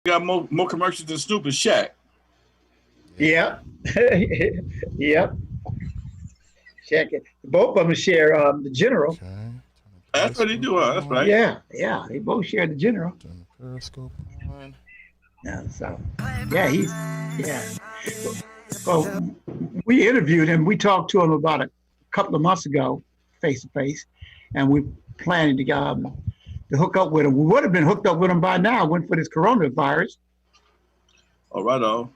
got more commercials than Snoop and Shaq. Yep. Yep. Check it. Both of them share the general. Okay. That's what he do. That's right. Yeah, yeah. They both share the general. Turn the periscope on. Yeah, so yeah, he's yeah. Well, we interviewed him. We talked to him about a couple of months ago, face to face, and we planning to hook up with him. We would have been hooked up with him by now, went for this coronavirus. All right, on.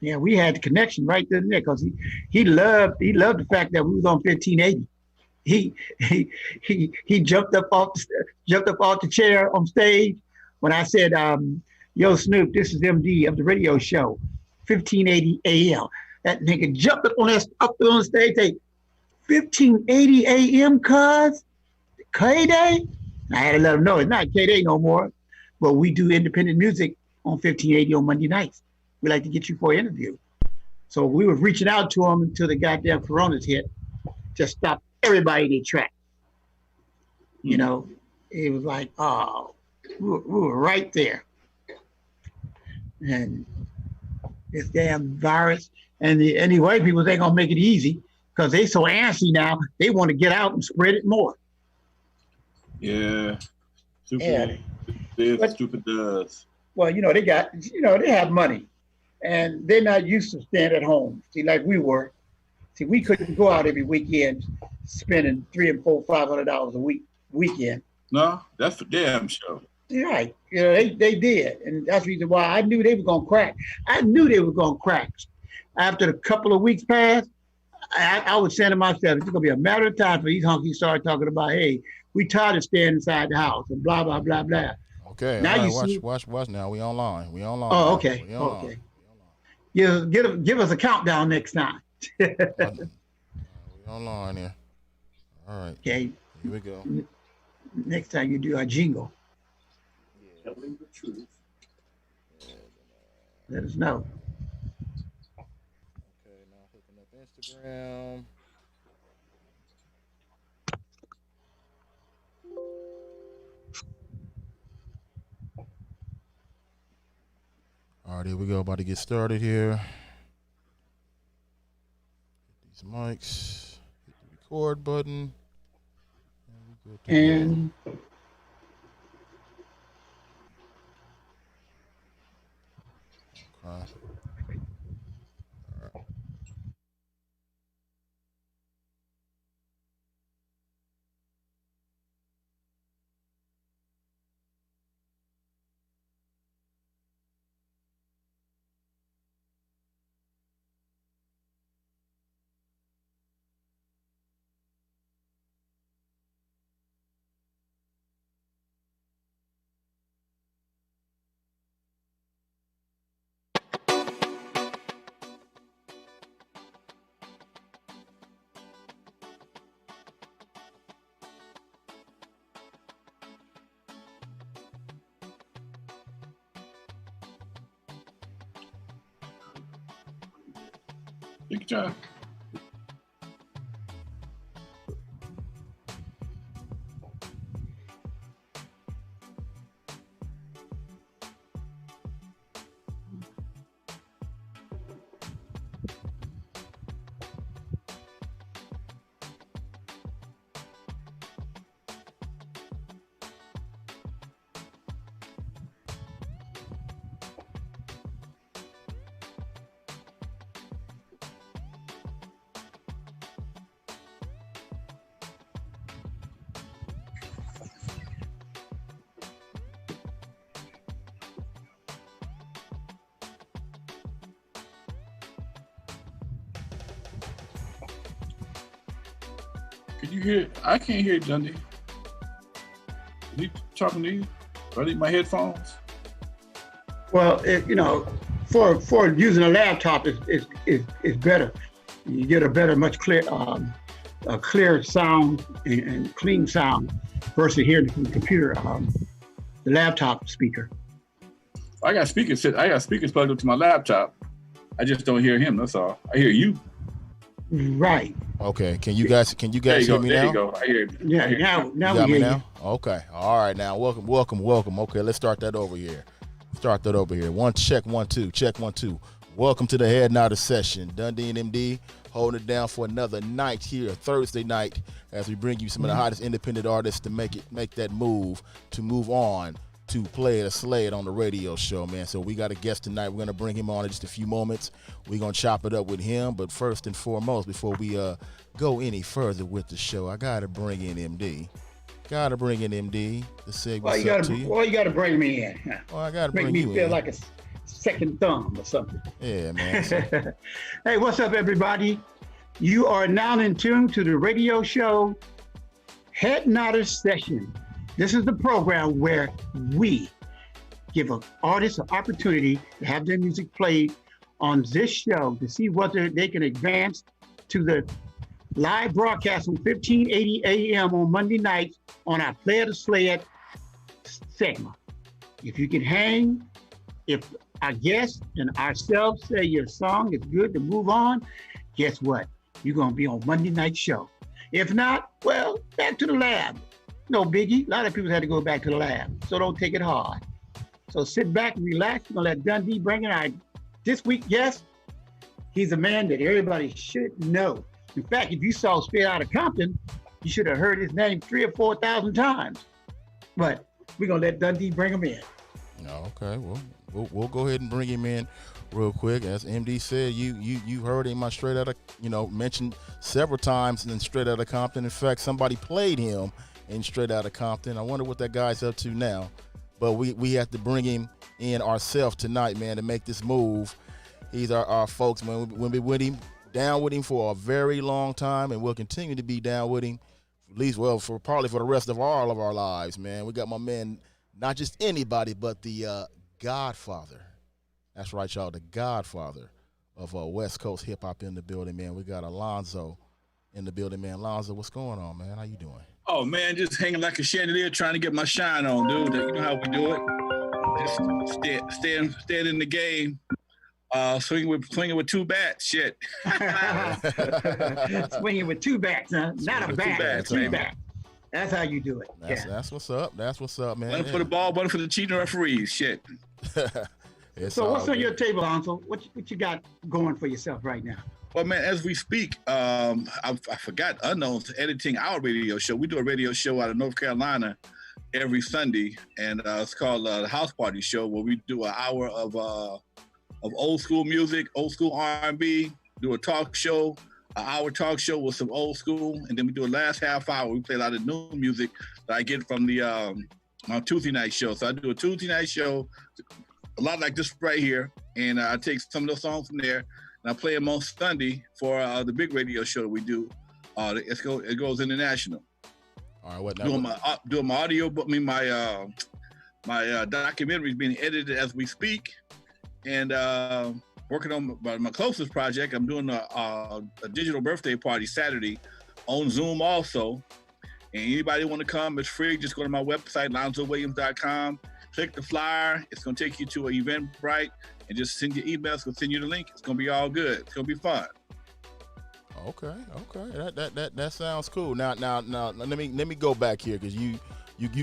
Yeah, we had the connection right there because he loved the fact that we was on 1580. He he jumped up off the chair on stage when I said, "Yo, Snoop, this is MD of the radio show, 1580 AM." That nigga jumped up on the stage, say, 1580 AM, cuz K-Day. I had to let him know it's not K-Day no more, but we do independent music on 1580 on Monday nights. We like to get you for an interview. So we were reaching out to him until the goddamn coronas hit. Just stopped everybody in their track. You know, it was like, oh, we were right there. And this damn virus and the white people, they gonna make it easy because they so antsy now. They want to get out and spread it more. Yeah. Stupid. Yeah. Stupid does. Well, they have money. And they're not used to staying at home. See, like we were. See, we couldn't go out every weekend spending $300 and $400, $500 a weekend. No, that's for damn sure. Right. They did. And that's the reason why I knew they were going to crack. I knew they were going to crack. After a couple of weeks passed, I was saying to myself, it's going to be a matter of time for these honkies start talking about, hey, we tired of staying inside the house and blah, blah, blah, blah. Okay. Now right, watch now. We online. Oh, okay. Okay. Give us a countdown next time. We online here. All right. Okay. Here we go. Next time you do our jingle. Telling the truth. Let us know. Okay, now hooking up Instagram. All right, here we go. About to get started here. Hit these mics. Hit the record button. And okay. Take your time. Can you hear? I can't hear Dundee. Is he talking to you? Do I need my headphones? well, for using a laptop is better. You get a better, much a clear sound and clean sound versus hearing from the computer, the laptop speaker. I got speakers plugged up to my laptop. I just don't hear him. That's all. I hear you. Right. Okay. Can you guys hear me there now? you go. I hear you. Yeah. Now You got we me hear now? Okay. All right. Now, welcome. Okay, let's start that over here. Start that over here. One check, 1 2, check 1 2. Welcome to the Head Nodder session. Dundee and MD holding it down for another night here, Thursday night, as we bring you some of the hottest independent artists to make that move on to play it or slay it on the radio show, man. So we got a guest tonight. We're gonna bring him on in just a few moments. We're gonna chop it up with him, but first and foremost, before we go any further with the show, I gotta bring in MD. Gotta bring in MD to say what's up to you. Well, you gotta bring me in. Well, I gotta bring you in. Make me feel like a second thumb or something. Yeah, man. So. Hey, what's up, everybody? You are now in tune to the radio show Head Nodder Session. This is the program where we give an artist an opportunity to have their music played on this show to see whether they can advance to the live broadcast on 1580 AM on Monday nights on our Play It or Slay It segment. If you can hang, if our guests and ourselves say your song is good to move on, guess what? You're going to be on Monday night show. If not, well, back to the lab. No biggie. A lot of people had to go back to the lab, so don't take it hard. So sit back and relax. We're going to let Dundee bring in our this week guest. He's a man that everybody should know. In fact, if you saw Straight Outta Compton, you should have heard his name 3,000 or 4,000 times. But we're going to let Dundee bring him in. Okay, well, we'll go ahead and bring him in real quick. As MD said, you heard him on Straight Outta, mentioned several times in Straight Outta Compton. In fact, somebody played him in Straight Outta Compton. I wonder what that guy's up to now. But we have to bring him in ourselves tonight, man, to make this move. He's our folks, man. We'll be with him, down with him for a very long time, and we'll continue to be down with him, at least, for probably for the rest of all of our lives, man. We got my man, not just anybody, but the Godfather. That's right, y'all, the Godfather of West Coast hip hop in the building, man. We got Alonzo in the building, man. Alonzo, what's going on, man? How you doing? Oh man, just hanging like a chandelier, trying to get my shine on, dude. You know how we do it. Just staying in the game. Swinging with two bats. Shit. Swinging with two bats, huh? Not a bat, two bats. That's how you do it. That's what's up. That's what's up, man. One for the ball, one for the cheating referees. Shit. So what's on your table, Alonzo? What you got going for yourself right now? Well, man, as we speak, I forgot Unknown's editing our radio show. We do a radio show out of North Carolina every Sunday, and it's called the House Party Show, where we do an hour of old school music, old school R&B, do a talk show, an hour talk show with some old school, and then we do a last half hour. We play a lot of new music that I get from the my Tuesday night show. So I do a Tuesday night show, a lot like this right here, and I take some of those songs from there, and I play them on Sunday for the big radio show that we do. It goes international. All right, what now? Doing my audio, but my documentary is being edited as we speak, and working on my closest project. I'm doing a digital birthday party Saturday on Zoom also. And anybody want to come, it's free. Just go to my website, LonzoWilliams.com. Click the flyer. It's going to take you to an Eventbrite, and just send your email. It's going to send you the link. It's going to be all good. It's going to be fun. Okay. That sounds cool. Now let me go back here, because you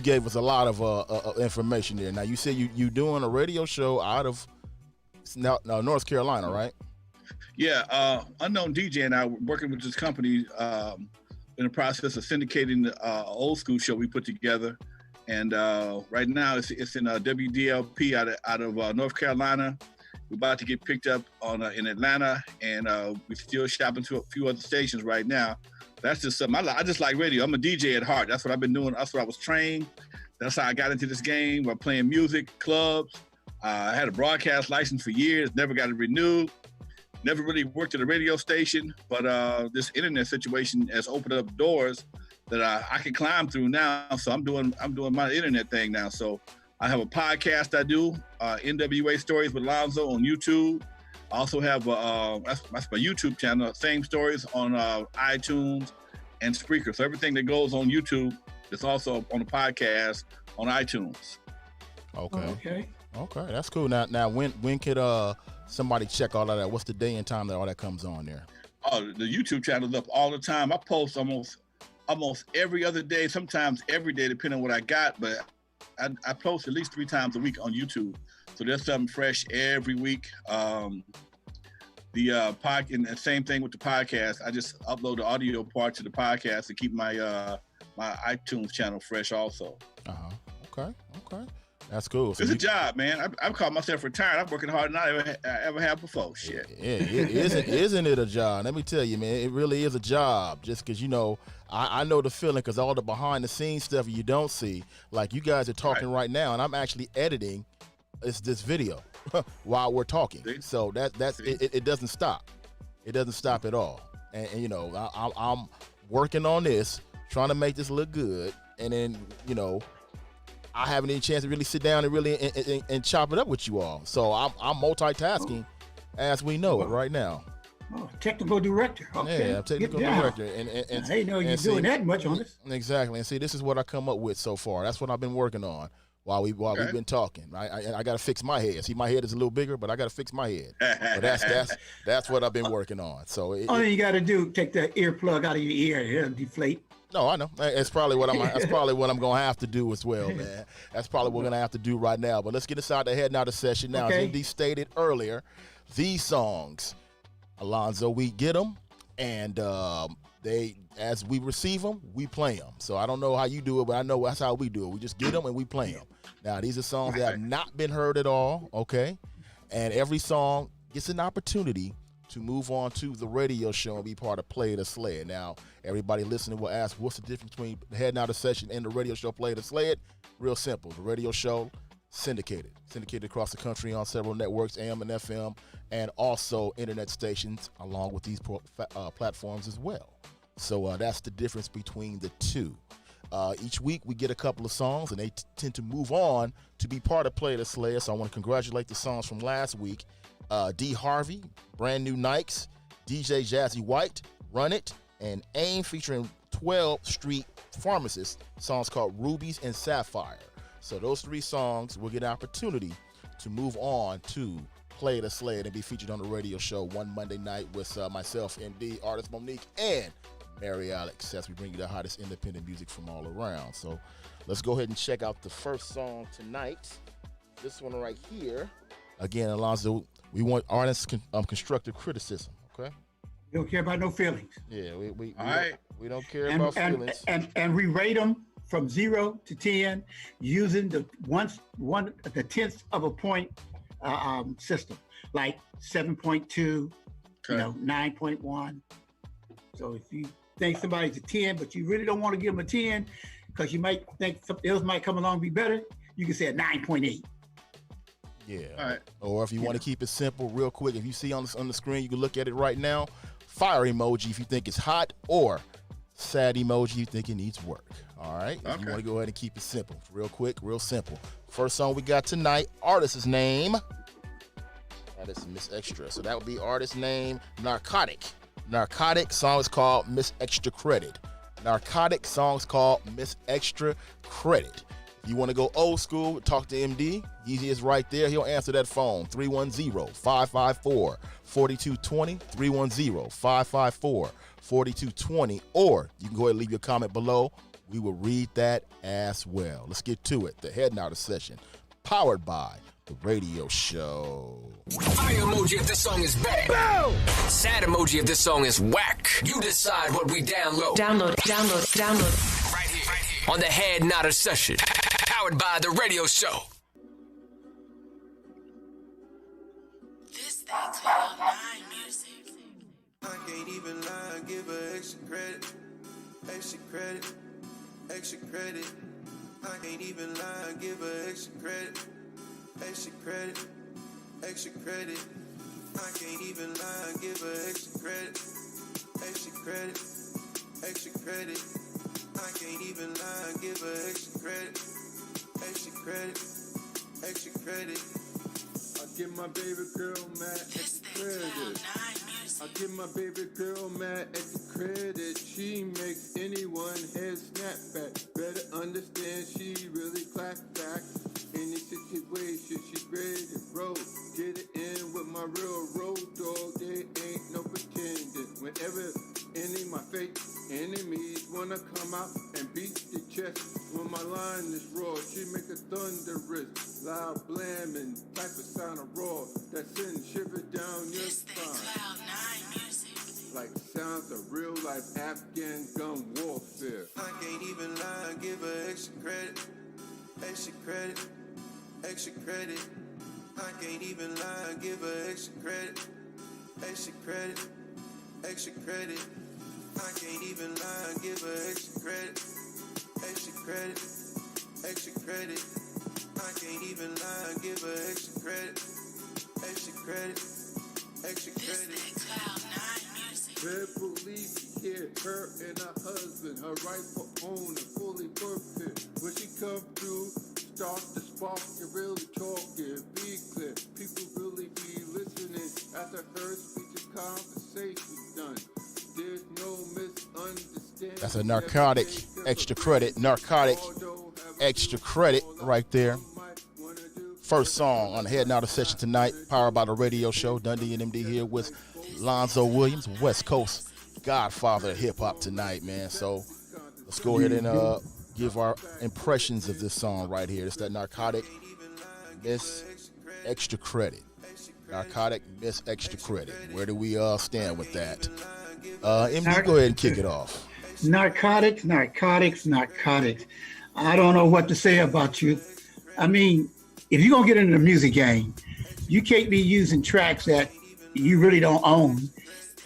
gave us a lot of information there. Now you said you doing a radio show out of North Carolina, right? Yeah, Unknown DJ and I were working with this company in the process of syndicating the old school show we put together. And right now it's in WDLP out of North Carolina. We're about to get picked up in Atlanta, and we're still shopping to a few other stations right now. That's just something I just like radio. I'm a DJ at heart. That's what I've been doing. That's what I was trained. That's how I got into this game. By playing music, clubs. I had a broadcast license for years, never got it renewed. Never really worked at a radio station, but this internet situation has opened up doors that I can climb through now. So I'm doing my internet thing now. So I have a podcast I do, NWA Stories with Alonzo on YouTube. I also have that's my YouTube channel, Same Stories on iTunes and Spreaker. So everything that goes on YouTube is also on the podcast on iTunes. Okay, that's cool. Now when could somebody check all of that? What's the day and time that all that comes on there? Oh, the YouTube channel's up all the time. I post almost every other day, sometimes every day, depending on what I got. But I post at least 3 times a week on YouTube. So there's something fresh every week. The and the same thing with the podcast. I just upload the audio part to the podcast to keep my my iTunes channel fresh also. Okay. That's cool. So it's a job, man. I call myself retired. I'm working harder than I ever have before. Shit. Yeah, isn't it a job? Let me tell you, man, it really is a job. Just because, I know the feeling, because all the behind the scenes stuff you don't see, like you guys are talking right now, and I'm actually editing this video while we're talking. See? So that's it doesn't stop. It doesn't stop at all. And I'm working on this, trying to make this look good, and then I haven't any chance to really sit down and really and chop it up with you all. So I'm multitasking as we know it right now. Oh, technical director. Okay. Yeah, I'm technical director. And I didn't know you're doing that much on this. Exactly. And see, this is what I come up with so far. That's what I've been working on while we've been talking. I got to fix my head. See, my head is a little bigger, but I got to fix my head. But that's what I've been working on. So all you got to do, take the earplug out of your ear, it'll deflate. No, I know. That's probably what I'm gonna have to do as well, man. That's probably what we're gonna have to do right now. But let's get inside the head now the session. Now, as MD stated earlier, these songs, Alonzo, we get them, and they, as we receive them, we play them. So I don't know how you do it, but I know that's how we do it. We just get them and we play them. Now, these are songs that have not been heard at all, okay? And every song gets an opportunity to move on to the radio show and be part of Play the Slay It. Now, everybody listening will ask, what's the difference between the Head Now the Session and the radio show Play the Slay It? Real simple. The radio show, syndicated across the country on several networks, AM and FM, and also internet stations along with these platforms as well. So that's the difference between the two. Each week we get a couple of songs, and they tend to move on to be part of Play the Slay It. So I want to congratulate the songs from last week. D. Harvey, Brand New Nikes, DJ Jazzy White, Run It, and AIM featuring 12th Street Pharmacist, songs called Rubies and Sapphire. So those 3 songs will get an opportunity to move on to Play the Slay It and be featured on the radio show one Monday night with myself, MD, artist Monique, and Mary Alex, as we bring you the hottest independent music from all around. So let's go ahead and check out the first song tonight. This one right here. Again, Alonzo, we want artists constructive criticism, okay? We don't care about no feelings. Yeah, we don't care about feelings. And we rate them from 0 to 10 using the the tenth of a point system, like 7.2, 9.1. So if you think somebody's a 10, but you really don't want to give them a 10 because you might think something else might come along and be better, you can say a 9.8. Yeah. All right. Or if you want to keep it simple, real quick, if you see on the screen, you can look at it right now. Fire emoji if you think it's hot, or sad emoji if you think it needs work. All right. If you want to go ahead and keep it simple, real quick, real simple. First song we got tonight, artist's name. That is Miss Extra. So that would be artist name Narcotic. Narcotic song is called Miss Extra Credit. Narcotic songs called Miss Extra Credit. You want to go old school, talk to MD. He is right there. He'll answer that phone, 310-554-4220, 310-554-4220. Or you can go ahead and leave your comment below. We will read that as well. Let's get to it. The Head Now the Session, powered by the radio show. Fire emoji if this song is bad. Boom! Sad emoji if this song is whack. You decide what we download. Download. Right here. On the Head Now the Session. Powered by the radio show. This thing's real nine music. I can't even lie, give her extra credit. Extra credit. Extra credit. I can't even lie, give her extra credit. Extra credit. Extra credit. I can't even lie, give her extra credit. Extra credit. Extra credit. I can't even lie, give her extra credit. Extra credit, extra credit. I give my baby girl mad extra credit. I give my baby girl mad extra credit. She makes anyone head snap back. Better understand she really clap back. Any situation she's ready to roll. Get it in with my real road dog. There ain't no pretending. Whenever any my fake enemies wanna come out and beat the chest. When my line is raw, she make a raw that sends shivers down your This thing spine. Cloud9 music. Like sounds of real life Afghan gun warfare. I can't even lie, give her extra credit. Extra credit. Extra credit. I can't even lie, give her extra credit. Extra credit. Extra credit. I can't even lie, give her extra credit. Extra credit. Extra credit. I can't even lie, give her extra credit. Extra credit. Extra This credit. thing Cloud9 music. Red police here, her and her husband, her rightful owner, fully perfect. When she come through, start to spark and really talking, be clear. People really be listening after her speech and conversation done. There's no misunderstanding. That's a narcotic extra credit. Narcotic extra credit right there. First song on the Head Nod session tonight, powered by the radio show. Dundee and MD here with Lonzo Williams, West Coast godfather of hip hop tonight, man. So let's go ahead and give our impressions of this song right here. It's that Narcotic Miss Extra Credit. Narcotic Miss Extra Credit. Where do we stand with that? MD, go ahead and kick it off. Narcotics. I don't know what to say about you. I mean, if you're going to get into the music game, you can't be using tracks that you really don't own,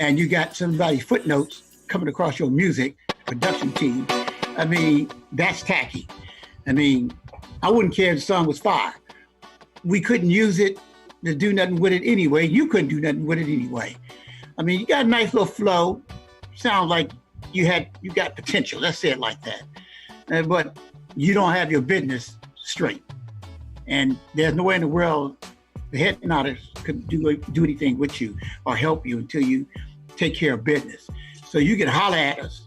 and you got somebody's footnotes coming across your music production team. I mean, that's tacky. I mean, I wouldn't care if the song was fire. We couldn't use it to do nothing with it anyway. You couldn't do nothing with it anyway. I mean, you got a nice little flow. Sounds like you got potential. Let's say it like that. But you don't have your business straight. And there's no way in the world the Head Nodders could do anything with you or help you until you take care of business. So you can holler at us,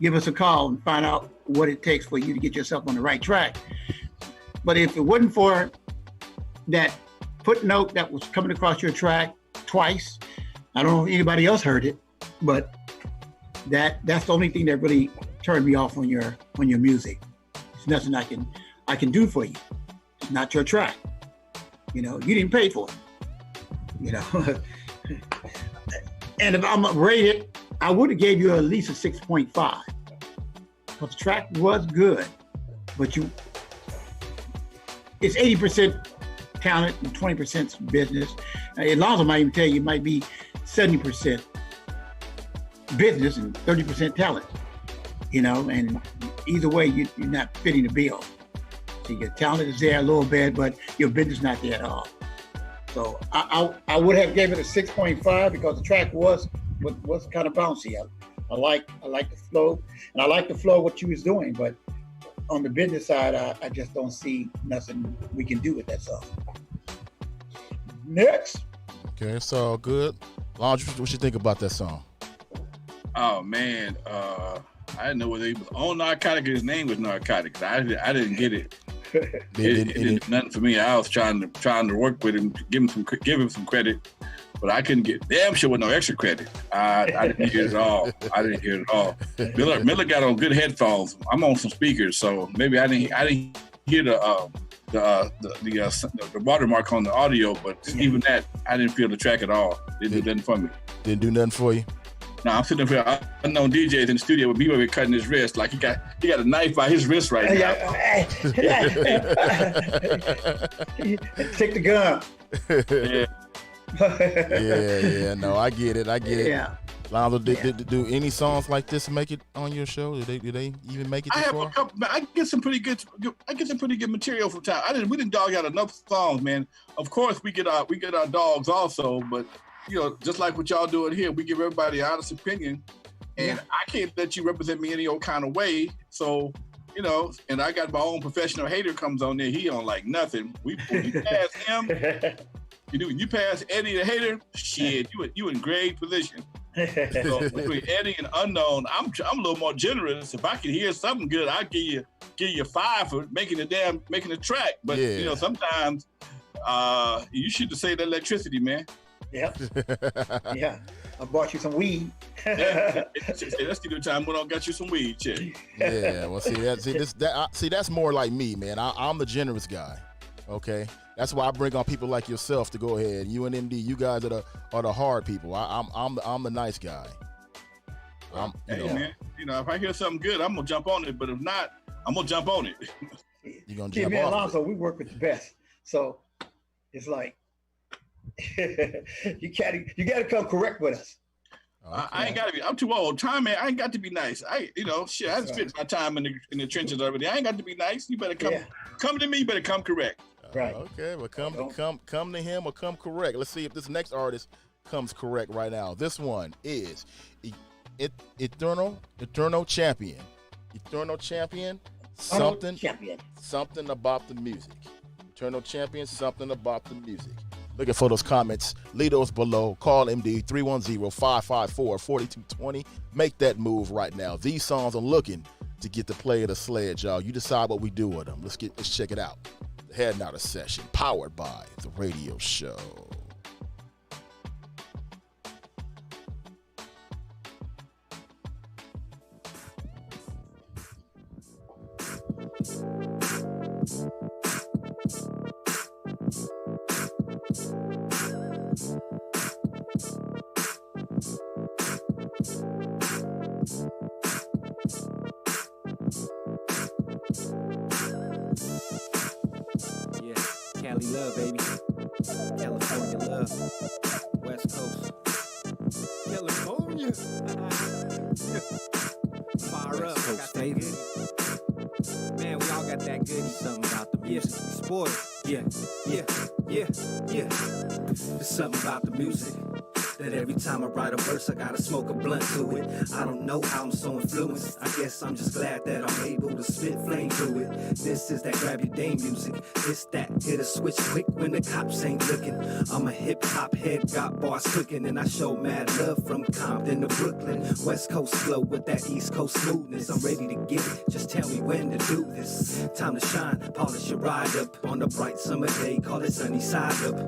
give us a call, and find out what it takes for you to get yourself on the right track. But if it wasn't for that footnote that was coming across your track twice, I don't know if anybody else heard it, but that's the only thing that really turned me off on your music. It's nothing I can do for you. It's not your track. You know, you didn't pay for it. You know, and if I'm rated, I would have gave you at least a 6.5. Because the track was good, but it's 80% talent and 20% business. Alonzo might even tell you it might be 70% business and 30% talent. You know, and either way, you're not fitting the bill. So your talent is there a little bit, but your business not there at all. So I would have gave it a 6.5 because the track was kind of bouncy. I like the flow, and I like the flow of what you was doing, but on the business side, I just don't see nothing we can do with that song. Next. Okay, it's all good. Lonzo, what you think about that song? Oh man, I didn't know whether he was on Narcotic or his name was Narcotic. I didn't get it. It did nothing for me. I was trying to work with him, give him some credit, but I couldn't get damn sure with no extra credit. I didn't hear it at all. Miller got on good headphones. I'm on some speakers, so maybe I didn't hear the watermark on the audio. But even that, I didn't feel the track at all. Didn't do nothing for me. Didn't do nothing for you. No, I'm sitting there. Unknown DJs in the studio with me cutting his wrist. Like he got a knife by his wrist right now. Take the gun. Yeah. No, I get it. Yeah. Lonzo, do any songs like this make it on your show? Do they even make it this far? A couple. I get some pretty good material from time. We didn't dog out enough songs, man. Of course, we get our dogs also, but you know, just like what y'all doing here, we give everybody an honest opinion, and I can't let you represent me any old kind of way. So, you know, and I got my own professional hater comes on there. He don't like nothing. You pass him, you pass Eddie the hater. Shit, you in great position. So between Eddie and Unknown, I'm a little more generous. If I can hear something good, I'll give you 5 for making the track. But you know, sometimes you should have saved that electricity, man. Yeah. Yeah. I bought you some weed. Let's get the time when I got you some weed, chick. Yeah. Well, that's more like me, man. I'm the generous guy. Okay, that's why I bring on people like yourself to go ahead. You and MD, you guys are the hard people. I'm the nice guy. Man, if I hear something good, I'm gonna jump on it. But if not, I'm gonna jump on it. You're gonna See, jump me and off. Alonzo, we work with the best. So it's like you gotta come correct with us. I ain't gotta be. I'm too old. Time, man. I ain't got to be nice. I just spent my time in the trenches already. I ain't got to be nice. You better come to me. You better come correct. Right. Okay, well, come to him or come correct. Let's see if this next artist comes correct right now. This one is Eternal Champion. Eternal Champion. Something about the music. Eternal Champion. Something about the music. Looking for those comments. Leave those below. Call MD 310-554-4220. Make that move right now. These songs are looking to get the play of the sledge, y'all. You decide what we do with them. Let's check it out. The Head Nodders Session, powered by The Radio Show. Yeah, Cali love, baby. California love. West Coast. California. Fire up. West Coast, baby. Man, we all got that goodie. Something about the music. We spoiled. Yeah. There's something about the music that every time I write a verse, I gotta smoke a blunt to it. I don't know how I'm so influenced. I guess I'm just glad that I'm able to spit flame through it. This is that grab your dame music. This that hit a switch quick when the cops ain't looking. I'm a hip hop head, got bars cooking, and I show mad love from Compton to Brooklyn. West Coast flow with that East Coast smoothness. I'm ready to get it. Just tell me when to do this. Time to shine, polish your ride up on the bright summer day. Call it sunny side up.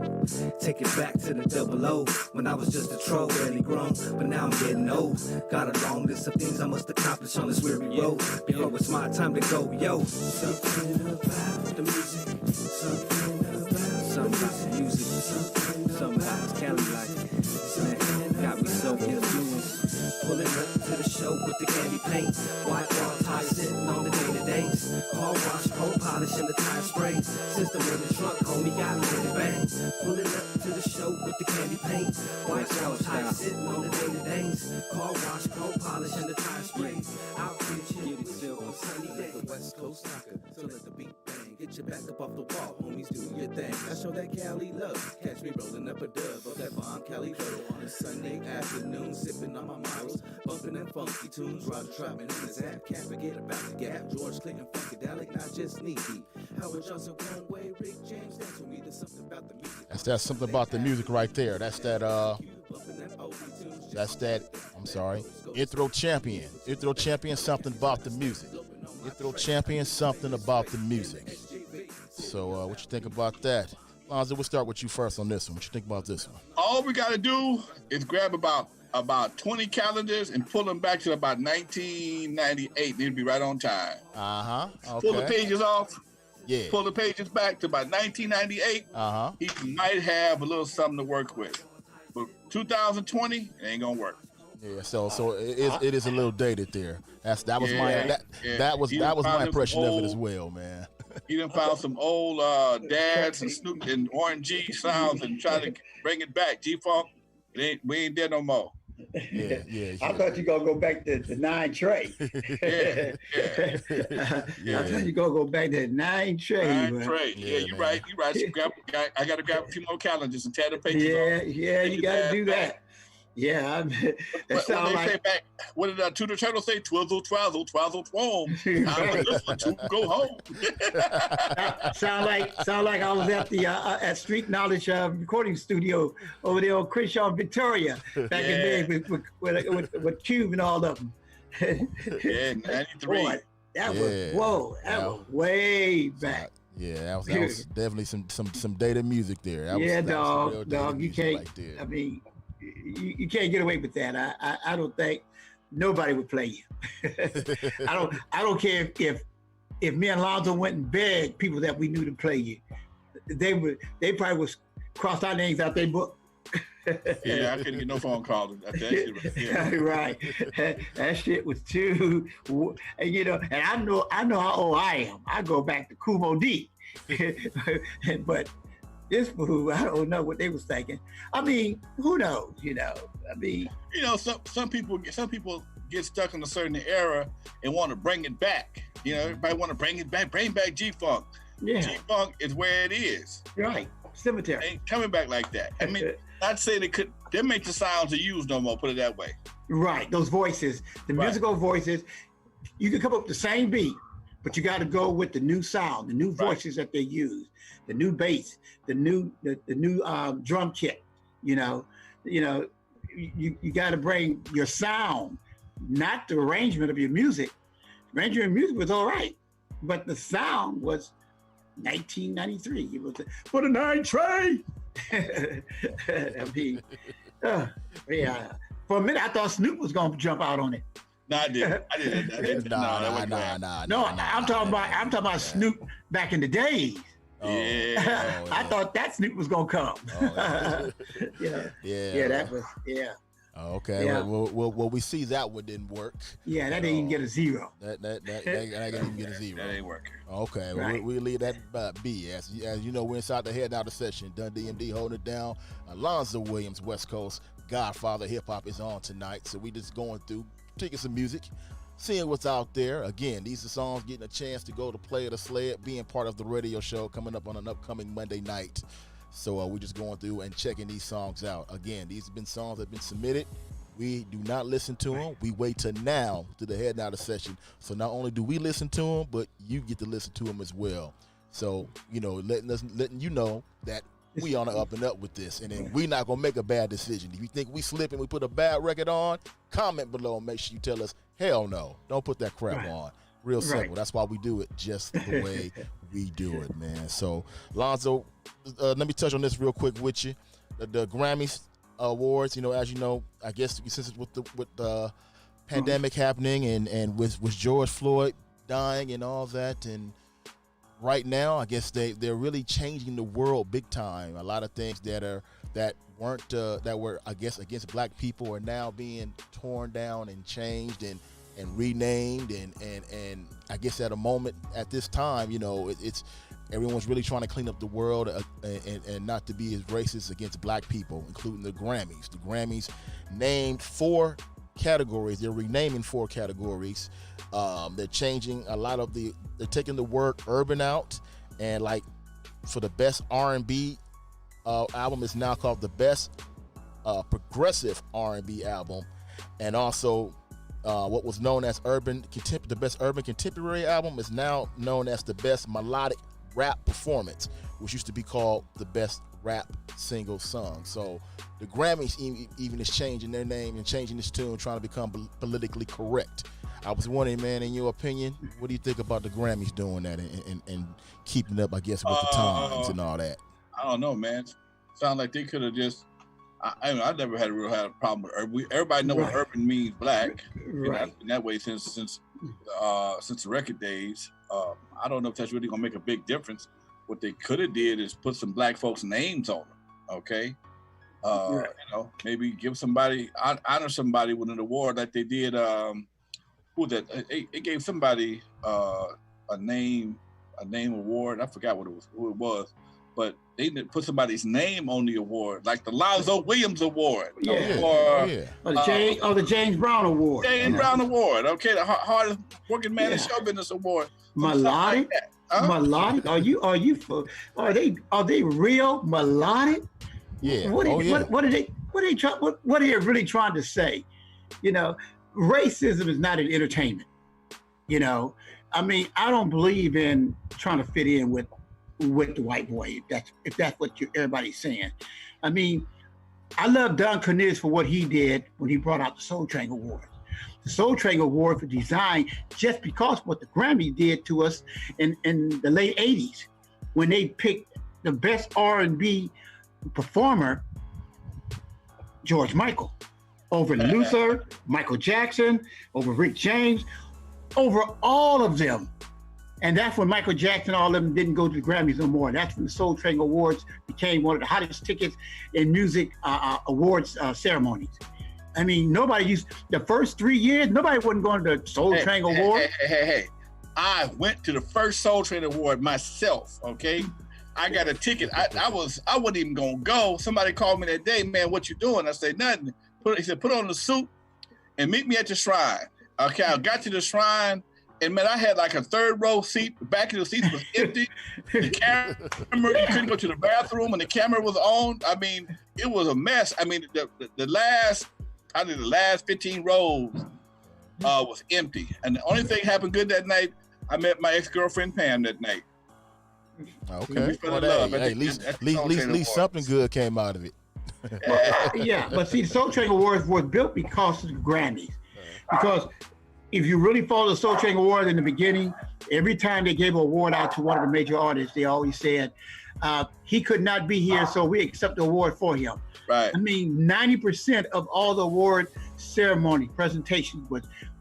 Take it back to the 00 when I was just a troll, barely grown, but now I'm getting old. Got a long list of things I must accomplish on this weary road before it's my time to go, yo. Something about the music, something about the music, something about this Cali life. Man, got me so influenced. Pulling up to the show with the candy paint, white wall tie sitting on the day-to-days. Car wash, cold polish, and the tire spray. System in the trunk, homie, got me in the bang. Pulling up to the show with the candy paint, white wall tie sitting on the day-to-days. Car wash, cold polish, and the tire spray. Out here chilling with you on sunny day. The West Coast knocker, so let the beat bang. Get your back up off the wall, homies, do your thing. I show that Cali love. Catch me rolling up a dub of that bomb Cali turtle on a Sunday afternoon, sipping on my models, bumping them funky tunes. Roger Troutman in his app, can't forget about the Gap. George Clinton, Funkadelic, not just knee deep. Howard Johnson, one way, Rick James, dance with me. There's something about the music. That's something about the music right there. That's that. I'm sorry. Ithro Champion. Ithro Champion. Something about the music. Ithro Champion. Something about the music. So, what you think about that? Lonzo, we'll start with you first on this one. What you think about this one? All we got to do is grab about 20 calendars and pull them back to about 1998. They'd be right on time. Okay. Pull the pages off. Yeah. Pull the pages back to about 1998. He might have a little something to work with. But 2020, it ain't gonna work. Yeah. So it is a little dated there. That was my impression of it as well, man. He done found some old Dads and Snoop and Warren G sounds and try to bring it back. G-Funk, we ain't there no more. Yeah. I thought you gonna go back to the 9 Trey. I thought you gonna go back to 9 Trey. 9 Trey. Yeah, you're right. So I gotta grab a few more calendars and tear the pages off. Yeah, you gotta do that. Yeah, that sounds like. What did Tudor Turtle say? Twizzle, twazzle, twazzle, twom. Time for this one to go home. sound like I was at the at Street Knowledge recording studio over there on Crenshaw, Victoria, back in the day with Cube and all of them. Yeah, 93. Boy, that was way back. Yeah, that was definitely some dated music there. Dog. You can't. Right there. I mean. You can't get away with that. I don't think nobody would play you. I don't care if me and Lonzo went and begged people that we knew to play you. they probably was crossed our names out their book. Yeah, I couldn't get no phone calls. That shit, yeah. Right. That shit was too, you know, and I know how old I am. I go back to Kumo D. But this fool, I don't know what they was thinking. I mean, who knows, you know? I mean, you know, some people get stuck in a certain era and want to bring it back. You know, everybody want to bring it back, bring back G-Funk. yeah, G-Funk is where it is. right. Cemetery. Ain't coming back like that. I mean, not saying they make the sounds to use no more, put it that way. Right, those voices, the Right. musical voices, you can come up with the same beat, but you got to go with the new sound, the new Right. voices that they use, the new bass, the new drum kit. You know, you got to bring your sound, not the arrangement of your music. Arrangement of music was all right, but the sound was 1993. It was for the 9 Train. I mean, yeah. For a minute, I thought Snoop was gonna jump out on it. No, I didn't. No, I'm talking about Snoop back in the days. Yeah. I thought that Snoop was gonna come. Yeah, that was Okay. Yeah. Well, we see that one didn't work. Yeah, that didn't even get a 0. That didn't even get a 0. That ain't working. Okay, well, Right. we leave that be. As you know, we're inside the Head Down the session. Dundee MD holding it down. Alonzo Williams, West Coast Godfather Hip Hop is on tonight. So we just going through, taking some music, seeing what's out there. Again, these are songs getting a chance to go to Play of the Sled, being part of the radio show coming up on an upcoming Monday night. So we're just going through and checking these songs out. Again, these have been songs that have been submitted. We do not listen to them. We wait till now to the Head Down the session. So not only do we listen to them, but you get to listen to them as well. So, you know, letting you know that we on the up and up with this. And then we're not going to make a bad decision. If you think we slip and we put a bad record on, comment below and make sure you tell us, hell no, don't put that crap on. Real simple. Right. That's why we do it just the way we do it, man. So, Lonzo, let me touch on this real quick with you. The Grammys awards, you know, as you know, I guess since with the pandemic happening and with George Floyd dying and all that, and right now, I guess they're really changing the world big time. A lot of things that were I guess against black people are now being torn down and changed and renamed and I guess at this time, you know, it's everyone's really trying to clean up the world and not to be as racist against black people, including the Grammys. The Grammys named 4 categories. They're renaming 4 categories. They're changing a lot of they're taking the word urban out, and like for the best R&B album is now called the best progressive R&B album, and also what was known as the best urban contemporary album is now known as the best melodic rap performance, which used to be called the best rap single song. So the Grammys even is changing their name and changing this tune, trying to become politically correct. I was wondering, man, in your opinion, what do you think about the Grammys doing that and keeping up, I guess, with the times and all that? I don't know, man. Sound like they could have just. I never had a problem with urban. Everybody know what urban means, black. Right. In that way, since the record days. I don't know if that's really gonna make a big difference. What they could have did is put some black folks' names on them. Okay. You know, maybe give somebody honor somebody with an award like they did. Who that? It gave somebody a name award. I forgot who it was, but they didn't put somebody's name on the award, like the Lonzo Williams Award, or the James Brown Award. James Brown Award. Okay, the hardest working man in show business award. Melodic. Melodic? Are they real melodic? Yeah. What are they really trying to say? You know, racism is not an entertainment. You know, I mean, I don't believe in trying to fit in with the white boy, if that's what everybody's saying. I mean, I love Don Cornelius for what he did when he brought out the Soul Train Award. The Soul Train Award for design, just because what the Grammy did to us in the late 80s, when they picked the best R&B performer, George Michael, over Luther, Michael Jackson, over Rick James, over all of them. And that's when Michael Jackson, all of them didn't go to the Grammys no more. That's when the Soul Train Awards became one of the hottest tickets in music awards ceremonies. I mean, nobody used, the first 3 years, nobody wasn't going to the Soul Train Award. Hey. I went to the first Soul Train Award myself, okay? I got a ticket. I wasn't even gonna go. Somebody called me that day, man, what you doing? I said, nothing. He said, put on the suit and meet me at the shrine. Okay, I got to the shrine, and man, I had like a third row seat. The back of the seat was empty. The camera, you couldn't go to the bathroom, and the camera was on. I mean, it was a mess. I mean, the last 15 rows was empty. And the only thing happened good that night, I met my ex-girlfriend Pam that night. Okay. Well, at least something good came out of it. Yeah, but see, the Soul Train Awards was built because of the Grammys. Because if you really follow the Soul Train Awards in the beginning, every time they gave an award out to one of the major artists, they always said, he could not be here, so we accept the award for him. Right. I mean, 90% of all the award ceremony presentations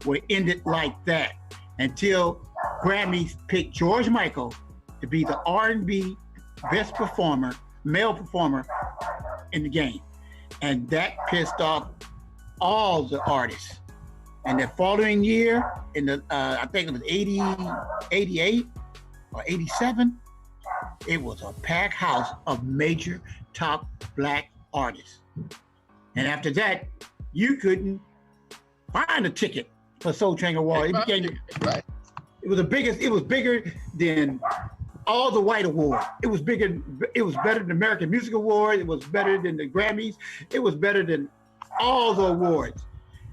were ended like that until Grammys picked George Michael to be the R&B best performer, male performer in the game. And that pissed off all the artists. And the following year, in the I think it was 88 or 87, it was a packed house of major top black artists. And after that, you couldn't find a ticket for Soul Train Award. It was the biggest, it was bigger than all the white awards. It was bigger, it was better than the American Music Award, it was better than the Grammys, it was better than all the awards.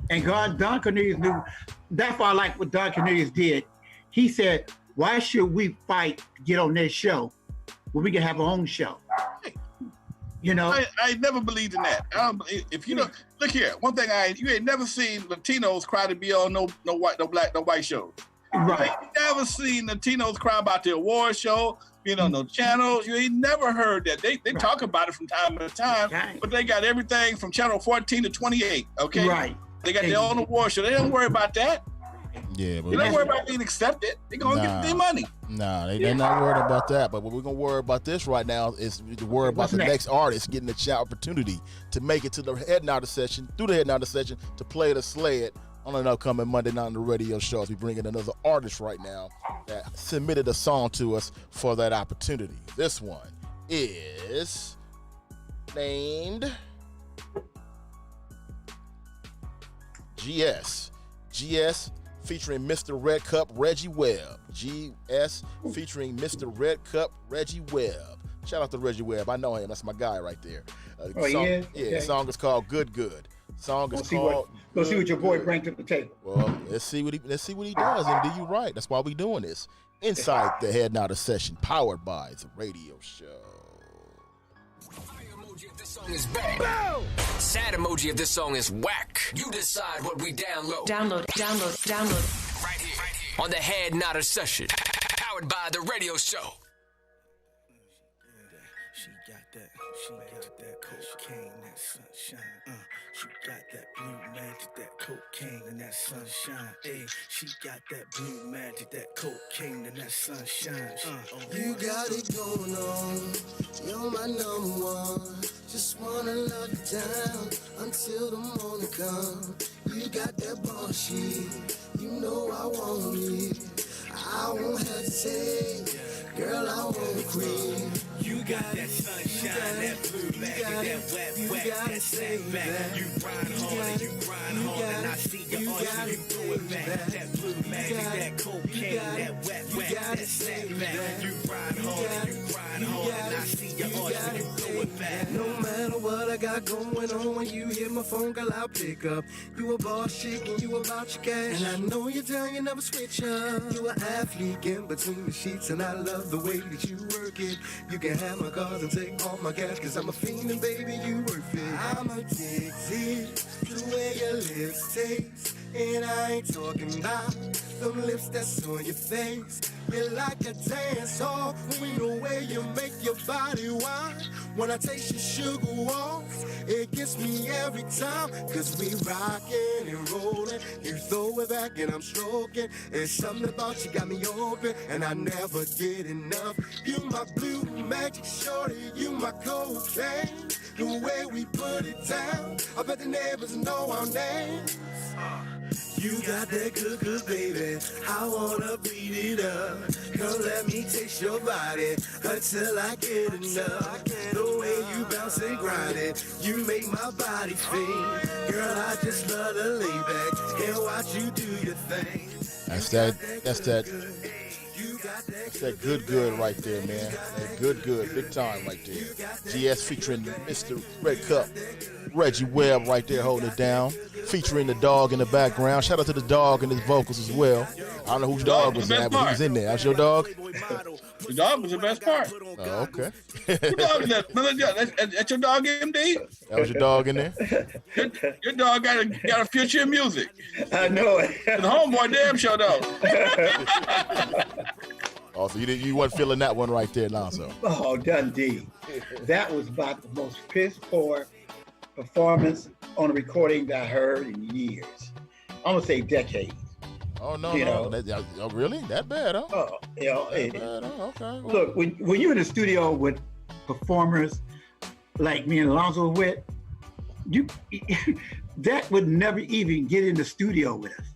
And Don Cornelius knew, that's why I like what Don Cornelius did. He said, why should we fight to get on this show when we can have our own show? You know? I never believed in that. If you know, look here, one thing you ain't never seen Latinos cry to be on no white shows. Right. You ain't never seen Latinos cry about the award show, no channels. You ain't never heard that. They talk about it from time to time, but they got everything from channel 14 to 28, okay? Right. They got their own award show. They don't worry about that. Yeah, but they don't worry about being accepted. They're going to get their money. Nah, they're not worried about that. But what we're going to worry about this right now is to worry about the next artist getting the opportunity to make it to the Head Nodded session, to play the sled on an upcoming Monday night on the radio show. As we bring in another artist right now that submitted a song to us for that opportunity. This one is named GS featuring Mr. Red Cup Reggie Webb. GS featuring Mr. Red Cup Reggie Webb. Shout out to Reggie Webb. I know him. That's my guy right there. Yeah. The song is called Good Good. Let's see what your boy brings to the table. Well, let's see what he does. And do you right? That's why we doing this inside the Head Nodded session, powered by the radio show. Emoji if this song is bang. Boom! Sad emoji if this song is whack. You decide what we download. Download. Right here. On the Head Nodded session, powered by the radio show. She got that cocaine, that sunshine. She got that blue magic, that cocaine and that sunshine. Ayy, she got that blue magic, that cocaine and that sunshine. You got it going on. You're my number one. Just wanna love you down until the morning come. You got that boss shit. You know I want it. I won't hesitate. Girl, I won't quit. You got that sunshine, that blue magic, that wet, that setback. You grind hard, and I see you all you do it back. That blue magic, that cocaine, that wet, that setback. You grind hard, and I see you all you do it back. No matter what I got going on, when you hit my phone, girl, I'll pick up. You a boss chick and you about your cash. And I know you're down, you never switch up. You an athlete, get between the sheets, and I love the way that you work it. You can have my cars and take all my cash, cause I'm a fiend and baby, you worth it. I'm addicted to the way your lips taste. And I ain't talking about them lips that's on your face. You're like a dance hall when the way you make your body wine. When I taste your sugar walk, it gives gets me every time, cause we rockin' and rollin'. You throw it back and I'm stroking. And something about you got me open, and I never get enough. You my blue magic shorty, you my cocaine. The way we put it down, I bet the neighbors know our names. You got that good, good, baby. I wanna beat it up. Come let me taste your body until I get enough. The way you bounce and grind it, you make my body fiend. Girl, I just love to lay back and watch you do your thing. That's that good right there, man. That good, big time right there. GS featuring Mr. Red Cup, Reggie Webb right there holding it down, featuring the dog in the background. Shout out to the dog and his vocals as well. I don't know whose dog was that, but he was in there. That's your dog? The dog was the best part. Oh, okay. Who dog is that? That's your dog, MD? That was your dog in there? Your dog got a future in music. I know it. The homeboy damn sure though. Oh, so you wasn't feeling that one right there, Lonzo. Oh, Dundee. That was about the most piss poor performance on a recording that I heard in years. I'm gonna say decades. Oh no, You no. know. Oh, really? That bad, huh? Oh, you know, That bad, huh? Okay. Well, look, when you're in the studio with performers like me and Alonzo with, you that would never even get in the studio with us.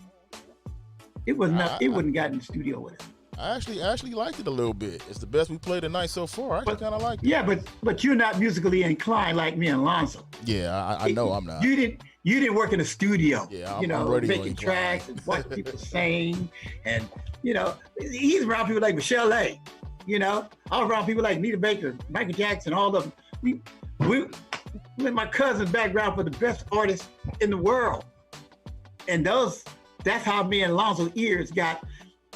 It was not. It wouldn't got in the studio with us. I actually liked it a little bit. It's the best we played tonight so far. I actually kind of liked it. Yeah, but you're not musically inclined like me and Alonzo. Yeah, I know I'm not. You didn't work in the studio. Yeah, I'm radio making inclined. tracks and watching people sing, and he's around people like Michelle A. I was around people like Nita Baker, Michael Jackson, all of them. We with my cousin's background for the best artists in the world, and that's how me and Alonzo's ears got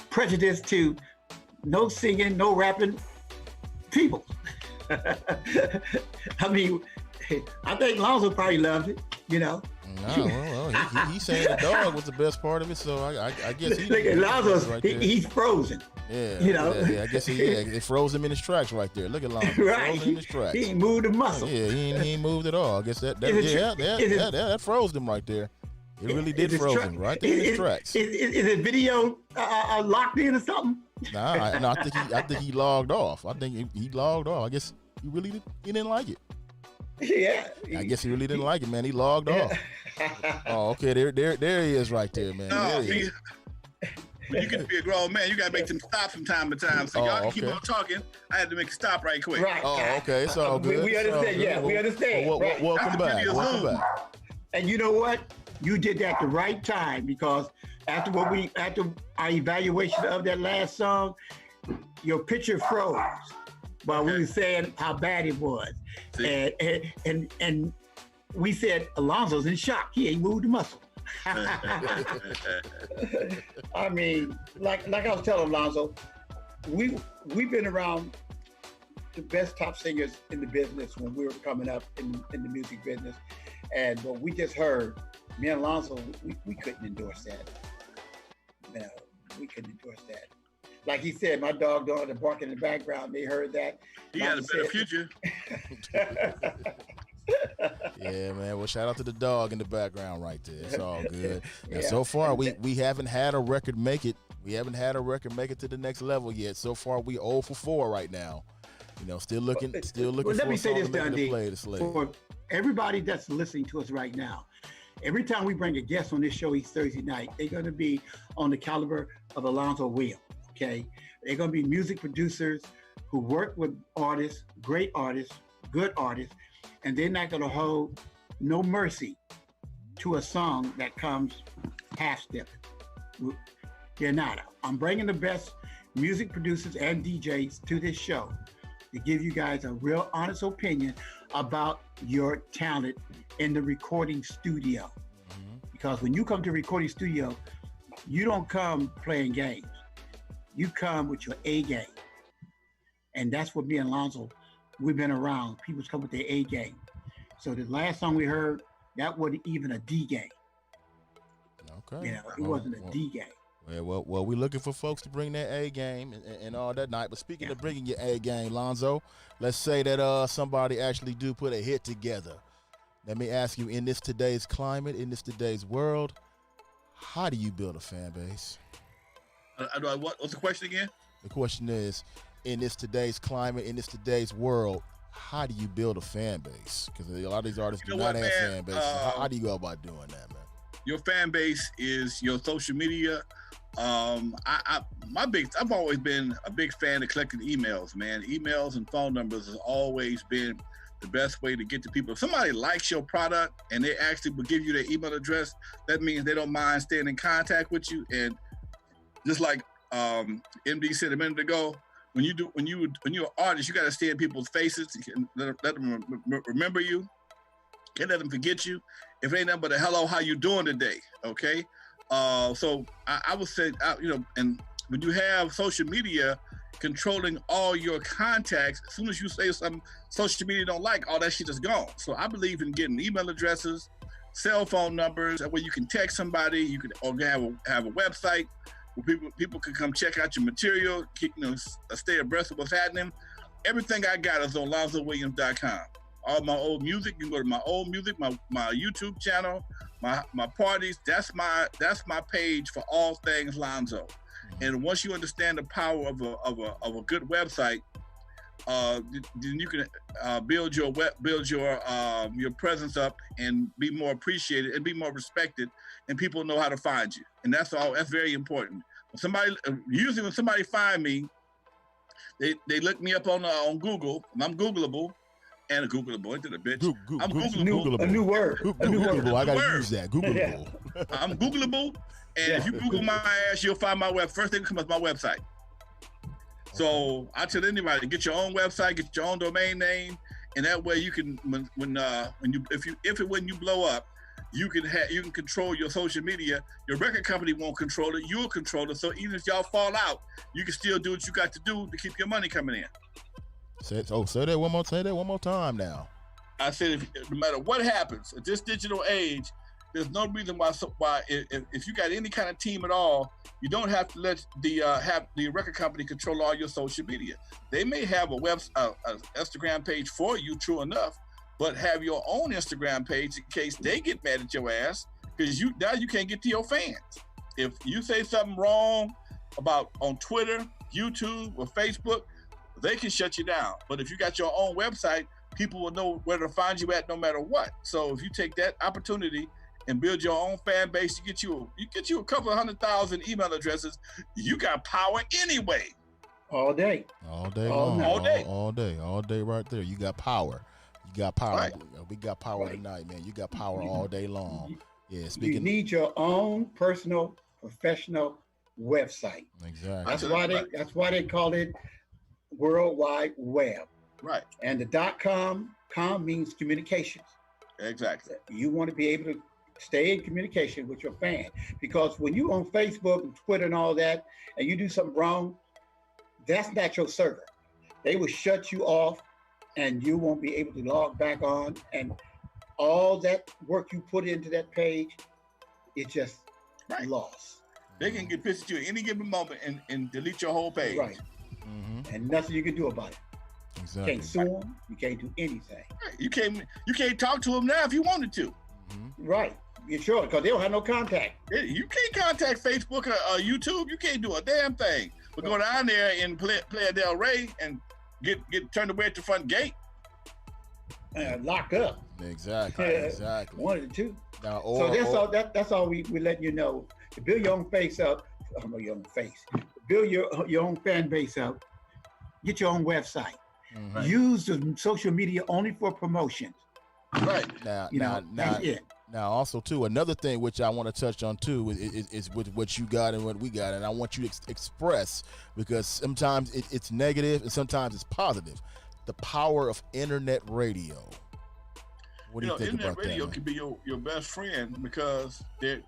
prejudiced to no singing, no rapping people. I mean, I think Alonzo probably loved it, No, well, he saying the dog was the best part of it, so I guess he. Look at Lonzo's, right there. he's frozen. Yeah, Yeah, I guess it froze him in his tracks right there. Look at Lonzo, Right. frozen in his tracks. He ain't moved a muscle. Yeah, he ain't moved at all. I guess that froze him right there. It really did froze him right there in his tracks. Is it video locked in or something? Nah, I think he logged off. I think he logged off. I guess he didn't like it. Yeah. I guess he really didn't like it, man. He logged off. Oh, okay. There he is right there, man. No, There he is. when you get to be a grown man, you gotta make them stop from time to time. So y'all can keep on talking. I had to make a stop right quick. Right. Oh, okay. It's all good. We It's all understand. good. Yeah, we understand. Right. Welcome back. Welcome back. And you know what? You did that the right time, because after our evaluation of that last song, your picture froze while we were saying how bad it was. And we said Alonzo's in shock. He ain't moved a muscle. I mean, like I was telling Alonzo, we've been around the best top singers in the business when we were coming up in the music business. And what we just heard, me and Alonzo, we couldn't endorse that. We couldn't endorse that. Like he said, my dog had to bark in the background. They heard that. He had a better future. Yeah, man. Well, shout out to the dog in the background right there. It's all good. Now, so far, we haven't had a record make it. We haven't had a record make it to the next level yet. So far, we 0 for 4 right now. Still looking Well, for let me a say song this, to make it Dundee, to play the slate. for everybody that's listening to us right now, every time we bring a guest on this show each Thursday night, they're going to be on the caliber of Alonzo Williams, okay? They're going to be music producers who work with artists, great artists, good artists, and they're not going to hold no mercy to a song that comes half-stepping. They're not. I'm bringing the best music producers and DJs to this show to give you guys a real honest opinion about your talent in the recording studio. Because when you come to a recording studio, you don't come playing games. You come with your A game. And that's what me and Alonzo, we've been around. People come with their A game. So the last song we heard, that wasn't even a D game. Okay. It wasn't a D game. Well, we're looking for folks to bring their A game and all that night. But speaking of bringing your A game, Lonzo, let's say that somebody actually do put a hit together. Let me ask you, in this today's climate, in this today's world, how do you build a fan base? What's the question again? The question is, in this today's climate, in this today's world, how do you build a fan base? Because a lot of these artists do not have fan bases. How do you go about doing that, man? Your fan base is your social media. I've always been a big fan of collecting emails, man. Emails and phone numbers has always been the best way to get to people. If somebody likes your product and they actually will give you their email address, that means they don't mind staying in contact with you. And just like MD said a minute ago, when you're an artist, you got to stay in people's faces. You can let them remember you. Can't let them forget you. If it ain't nothing but a hello, how you doing today? Okay. So I would say, and when you have social media controlling all your contacts, as soon as you say something social media don't like, all that shit is gone. So I believe in getting email addresses, cell phone numbers, where you can text somebody. You can have a website where people can come check out your material, stay abreast of what's happening. Everything I got is on LonzoWilliams.com. All my old music, you can go to my old music, my YouTube channel, my parties. That's my page for all things Lonzo. And once you understand the power of a good website, then you can build your presence up and be more appreciated and be more respected, and people know how to find you. And that's very important. When somebody find me, they look me up on Google, and I'm Googleable. And a Googleable, into the bitch. I'm Googleable. A new word. Googleable. I gotta use that. Googleable. I'm Googleable, and if you Google my ass, you'll find my web. First thing that comes up is my website. So I tell anybody, get your own website, get your own domain name, and that way you can when you blow up, you can control your social media. Your record company won't control it. You'll control it. So even if y'all fall out, you can still do what you got to do to keep your money coming in. Say that one more. Say that one more time now. I said, no matter what happens at this digital age, there's no reason why if you got any kind of team at all, you don't have to let the record company control all your social media. They may have a Instagram page for you, true enough, but have your own Instagram page in case they get mad at your ass, because now you can't get to your fans. If you say something wrong on Twitter, YouTube, or Facebook, they can shut you down. But if you got your own website, people will know where to find you at no matter what. So if you take that opportunity and build your own fan base, you get you a couple of 100,000 email addresses, you got power anyway. All day. All day long. All day right there. You got power. Right. We got power tonight, man. You got power all day long. Yeah. You need your own personal, professional website. Exactly. That's why they call it World Wide Web. Right. And the .com means communications. Exactly. You want to be able to stay in communication with your fan, because when you on Facebook and Twitter and all that, and you do something wrong, that's not your server. They will shut you off, and you won't be able to log back on, and all that work you put into that page is just lost. They can get pissed at you at any given moment and delete your whole page. Right. Mm-hmm. And nothing you can do about it. Exactly. You can't sue them. You can't do anything. Right. You can't talk to them now if you wanted to. Mm-hmm. Right. You sure? Because they don't have no contact. You can't contact Facebook or YouTube. You can't do a damn thing. But go down there and play Del Rey and get turned away at the front gate. Locked up. Exactly. One of the two. Now, that's all we letting you know. To build your own face up, your own face. Build your own fan base up. Get your own website. Mm-hmm. Use the social media only for promotions. Right. Now, also too, another thing which I want to touch on too is with what you got and what we got, and I want you to express, because sometimes it's negative and sometimes it's positive. The power of internet radio. What do you think internet about that? Internet radio can be your best friend, because the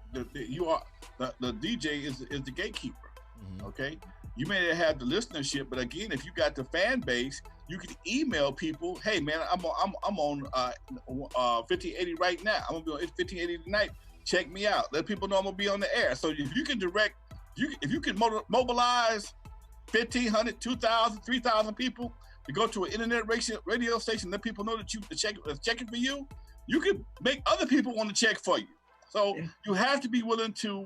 DJ is the gatekeeper. Mm-hmm. Okay, you may not have the listenership, but again, if you got the fan base, you can email people. Hey man, I'm on 1580 right now. I'm gonna be on 1580 tonight. Check me out. Let people know I'm gonna be on the air. So if you can mobilize 1,500, 2,000, 3,000 people to go to an internet radio station, let people know that they're checking for you. you can make other people want to check for you. So you have to be willing to,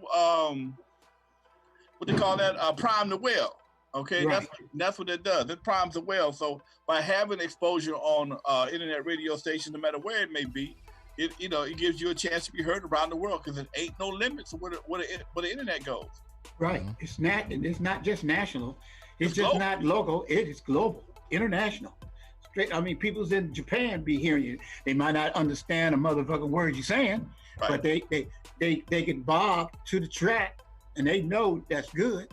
what they call that, prime the well. Okay, Right. that's what it does. It primes the well. So by having exposure on internet radio stations, no matter where it may be, it gives you a chance to be heard around the world because there ain't no limits to where the internet goes. Right. It's not just national. It's just global. not local. It is global, international. Straight. I mean, people's in Japan be hearing you. They might not understand a motherfucking word you're saying, Right. but they can bob to the track and they know that's good.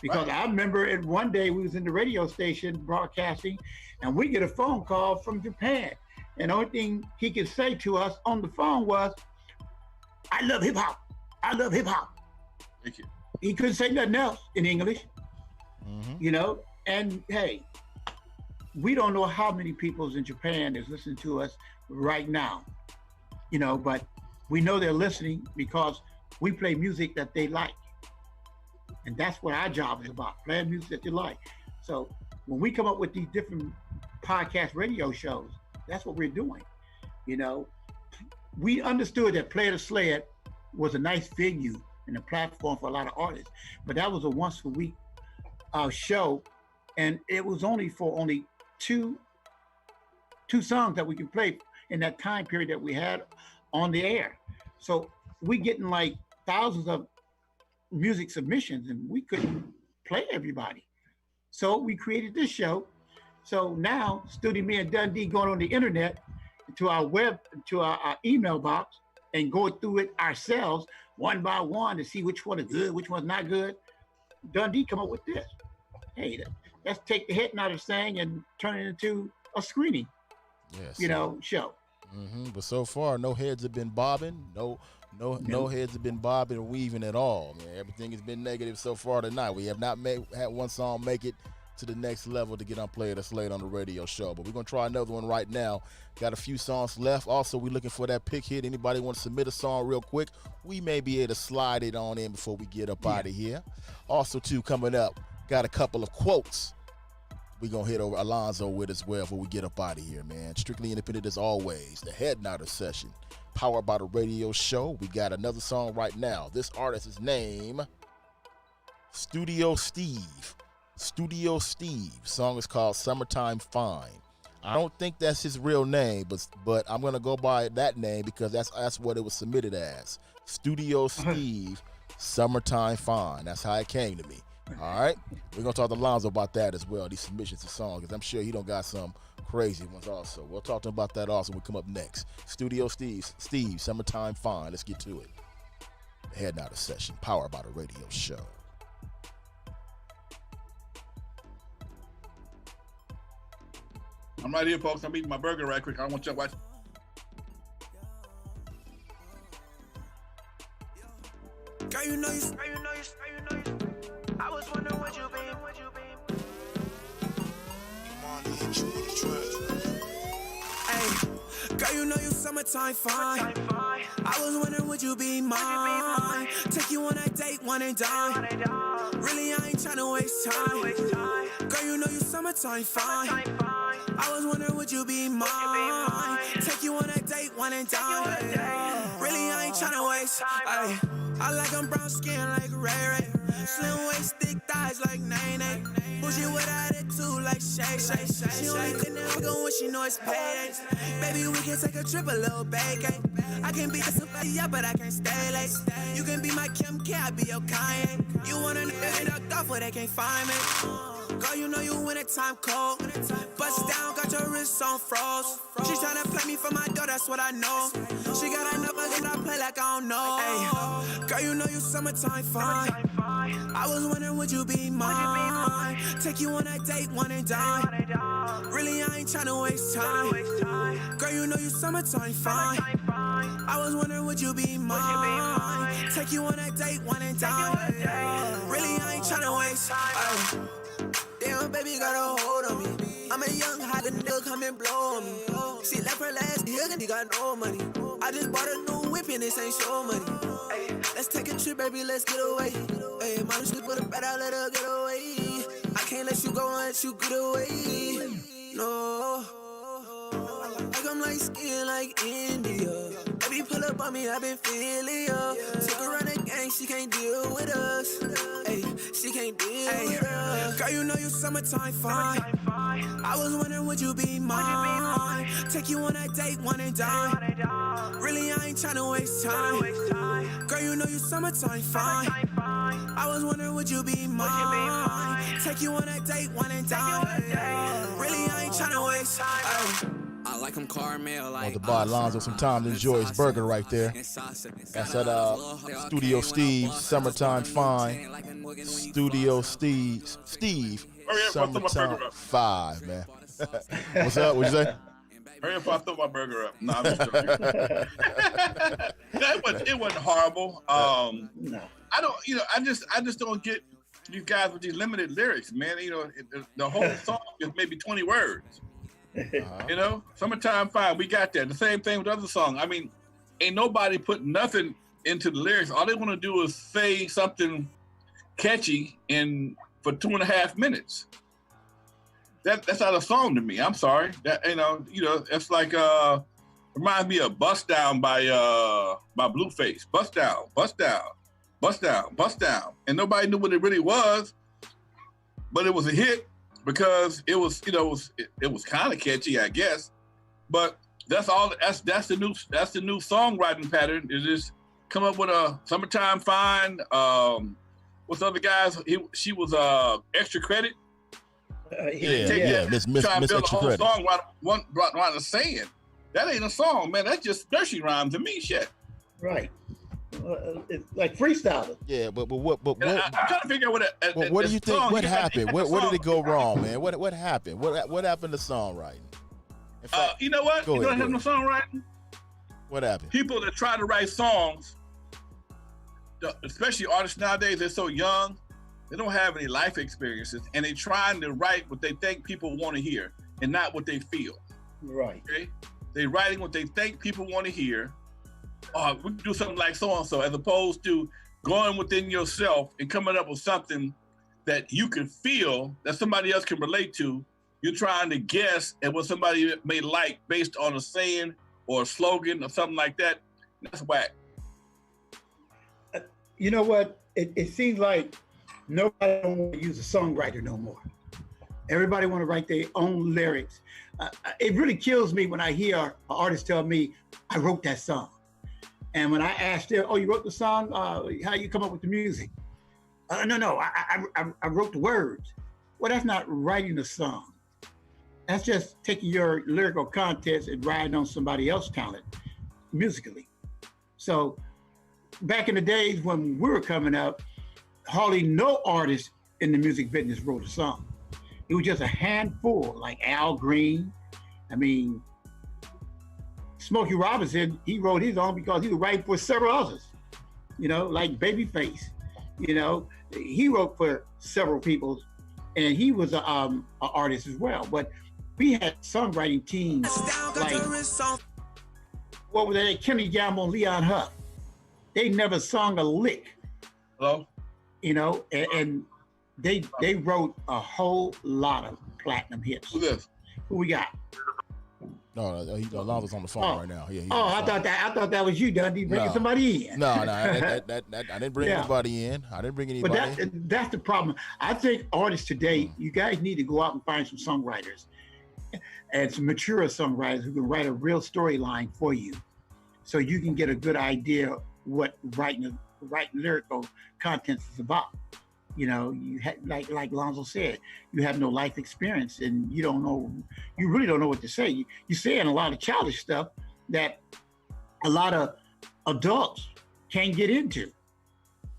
Because Right. I remember it one day we was in the radio station broadcasting, and we get a phone call from Japan, and the only thing he could say to us on the phone was, "I love hip hop. I love hip hop." Thank you. He couldn't say nothing else in English, And hey, we don't know how many people's in Japan is listening to us right now, but we know they're listening because we play music that they like. And that's what our job is about, playing music that they like. So when we come up with these different podcast radio shows, that's what we're doing. We understood that Play to Slay It was a nice venue and a platform for a lot of artists, but that was a once a week show, and it was only two songs that we could play in that time period that we had on the air. So we getting like thousands of music submissions, and we couldn't play everybody. So we created this show. So now Studio Me and Dundee going on the internet to our our email box and go through it ourselves one by one to see which one is good, which one's not good. Dundee come up with this. Hey, let's take the hitting out of saying and turn it into a screening, show. But so far, no heads have been bobbing. No heads have been bobbing or weaving at all, man. Everything has been negative so far tonight. We have not had one song make it to the next level to get on Play to Slay It on the radio show. But we're going to try another one right now. Got a few songs left. Also, we're looking for that pick hit. Anybody want to submit a song real quick? We may be able to slide it on in before we get up out of here. Also, too, coming up, got a couple of quotes we're going to hit over Alonzo with as well before we get up out of here, man. Strictly Independent as always. The Head Nodders session. Powered by the radio show. We got another song right now. This artist's name, Studio Steve. Studio Steve. Song is called Summertime Fine. I don't think that's his real name, but I'm gonna go by that name because that's what it was submitted as. Studio Steve, Summertime Fine. That's how it came to me. All right, we're gonna talk to Lonzo about that as well. These submissions of songs, because I'm sure he don't got some crazy ones also. We'll talk to him about that also when we come up next. Studio Steve, Summertime Fine. Let's get to it. The Head Nodders session, powered by the radio show. I'm right here, folks. I'm eating my burger right quick. I don't want you to watch. Girl, you know you. I was wondering what you been. Hey, girl, you know you summertime fine. I was wondering would you be mine? Take you on a date, one and dine. Really, I ain't tryna waste time. Girl, you know you summertime fine. I was wondering would you be mine? Take you on a date, one and dine. Really, I ain't tryna waste. Ay, I like them brown skin like Ray Ray. Slim waist, thick thighs like Nene. Bougie with attitude like Shay Shay. She only think that I'm going when she know it's payday. Baby, we can take a trip, a little bacon. I can be the super, yeah, but I can't stay late. You can be my Kim K, I be your Kanye. You want a nigga knocked off where they can't find me. Girl, you know you when the time cold. Bust down, got your wrist on froze. She tryna play me for my door, that's what I know. She got enough of it, I play like I don't know. Ay, girl, you know you summertime fine. I was wondering would you be mine? Take you on a date, one and dine. Really, I ain't tryna waste time. Girl, you know you summertime fine. I was wondering would you be mine? Take you on a date, one and dine. Really, I ain't tryna waste time. Damn, baby, got a hold on me. I'm a young hot nigga, come and blow on me. She left her last year and he got no money. I just bought a new whip and this ain't show money. Ay, let's take a trip, baby, let's get away. Hey, mama sleep with a bed, I let her get away. I can't let you go unless you get away. No, like a I'm like skin like India. Baby, pull up on me, I've been feeling ya. Take her around the gang, she can't deal with us. Hey, she can't deal with us. Girl, you know you summertime fine. I was wondering, would you be mine? Take you on a date, one and dine. Really, I ain't tryna waste time. Girl, you know you summertime fine. I was wondering, would you be mine? Take you on a date, one and dine. Really, I ain't tryna waste time. I like him caramel, like. Want to buy Alonzo some time to enjoy his burger right there. That's at Studio Steve, Summertime Fine. Studio Steve, Summertime 5, man. What's up? What'd you say? Hurry up, I throw my burger up. No, I'm just joking. It wasn't horrible. No. I don't, I just don't get you guys with these limited lyrics, man. The whole song is maybe 20 words. Summertime Fine, we got that. The same thing with other songs. I mean, ain't nobody put nothing into the lyrics. All they want to do is say something catchy for 2.5 minutes. That's not a song to me. I'm sorry. That it's like reminds me of Bust Down by Blueface. Bust down, bust down, bust down, bust down. And nobody knew what it really was, but it was a hit because it was kind of catchy, I guess. But that's all. That's the new songwriting pattern. Is just come up with a Summertime Fine. What's the other guys? She was Extra Credit. Miss Extra Credit. Song one saying that ain't a song, man. That's just nursery rhymes to me, shit. Right. It's like freestyling. Yeah, but what? I'm trying to figure out what do you think? What happened? Where did it go wrong, man? What happened? What happened to songwriting? You know what? Go you know what ahead. happened to songwriting? What happened? People that try to write songs, especially artists nowadays, they're so young. They don't have any life experiences, and they're trying to write what they think people want to hear and not what they feel. Right. Okay? They're writing what they think people want to hear. We can do something like so-and-so, as opposed to going within yourself and coming up with something that you can feel that somebody else can relate to. You're trying to guess at what somebody may like based on a saying or a slogan or something like that. That's whack. You know what? It seems like nobody don't want to use a songwriter no more. Everybody want to write their own lyrics. It really kills me when I hear an artist tell me, I wrote that song. And when I asked them, oh, you wrote the song? How you come up with the music? No, I wrote the words. Well, that's not writing a song. That's just taking your lyrical content and riding on somebody else's talent musically. So back in the days when we were coming up, hardly no artist in the music business wrote a song. It was just a handful, like Al Green. I mean, Smokey Robinson, he wrote his own because he was writing for several others, like Babyface. He wrote for several people, and he was an artist as well. But we had songwriting teams like, what were they? Kenny Gamble and Leon Huff. They never sung a lick. Hello? And they wrote a whole lot of platinum hits. Who's this? Who we got? No, Alonzo's on the phone right now. Yeah, I thought that was you, Dundee, bringing somebody in. No, I didn't bring anybody in. I didn't bring anybody in. But that's the problem. I think artists today, you guys need to go out and find some songwriters and some mature songwriters who can write a real storyline for you, so you can get a good idea what writing lyrical content is about. You like Lonzo said, you have no life experience and you really don't know what to say. You're saying a lot of childish stuff that a lot of adults can't get into.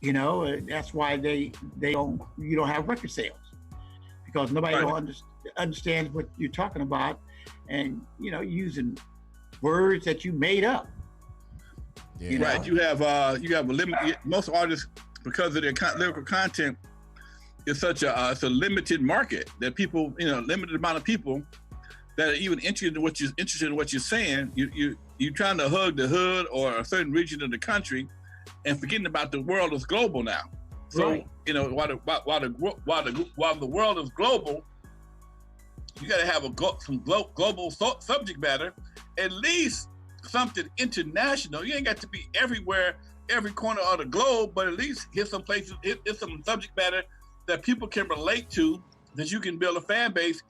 That's why you don't have record sales, because nobody understands what you're talking about, and using words that you made up. Yeah. Right. You have a limit. Most artists, because of their lyrical content, it's such it's a limited market that people, limited amount of people that are even interested in what you're saying. You're trying to hug the hood or a certain region of the country, and forgetting about the world is global now. So right. while the world is global, you got to have some global subject matter, at least something international. You ain't got to be everywhere, every corner of the globe, but at least hit some places, hit some subject matter that people can relate to, that you can build a fan base.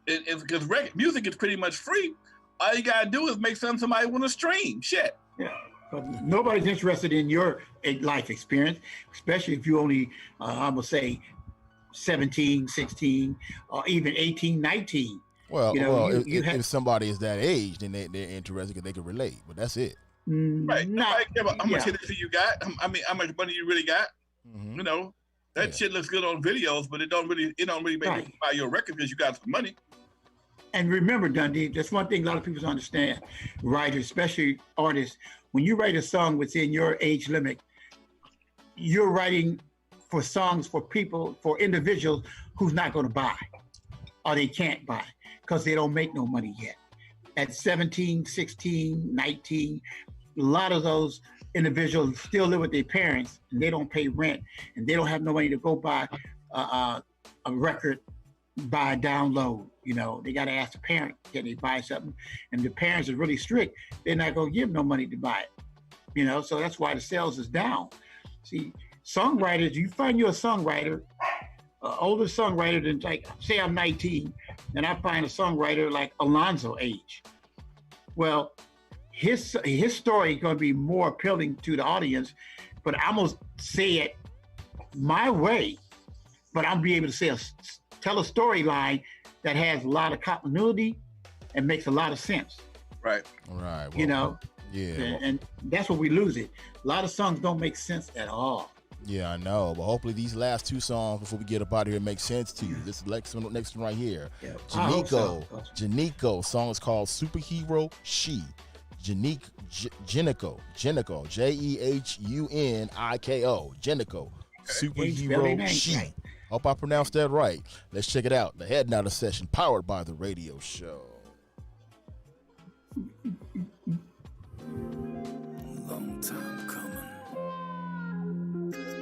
Because music is pretty much free. All you gotta do is make somebody want to stream. Shit. Yeah. But nobody's interested in your life experience, especially if you only, I'm gonna say, 17, 16, or even 18, 19. Well, if somebody is that age, then they're interested because they can relate. But that's it. Right. Nobody care about how much history you got. I mean, how much money you really got. Mm-hmm. You know, that shit looks good on videos, but it don't really make you buy your record because you got some money. And remember, Dundee, that's one thing a lot of people don't understand. Writers, especially artists, when you write a song within your age limit, you're writing for songs for people, for individuals who's not going to buy or they can't buy because they don't make no money yet. At 17, 16, 19, a lot of those individuals still live with their parents and they don't pay rent and they don't have no money to go buy a record, buy a download. You know, they got to ask the parent, can they buy something? And the parents are really strict. They're not going to give no money to buy it. You know, so that's why the sales is down. See, songwriters, you find you a songwriter, older songwriter than, like, say I'm 19, and I find a songwriter like Alonzo age. Well, his story is going to be more appealing to the audience, but I'm going to say it my way, but I'll be able to tell a storyline that has a lot of continuity and makes a lot of sense. Right. Right. Well, you know? Yeah. And that's where we lose it. A lot of songs don't make sense at all. Yeah, I know. But hopefully these last two songs before we get up out of here make sense to you. This is next one right here. Yeah, Janico. Song is called Superhero She. Jenico. Jehunniko. Jenico. Superhero She. Right. Hope I pronounced that right. Let's check it out. The Head Nodded Session, powered by The Radio Show. Long time coming.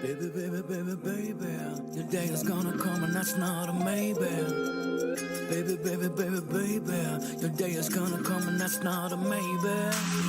Baby, baby, baby, baby. Your day is gonna come and that's not a maybe. Baby, baby, baby, baby. Your day is gonna come and that's not a maybe.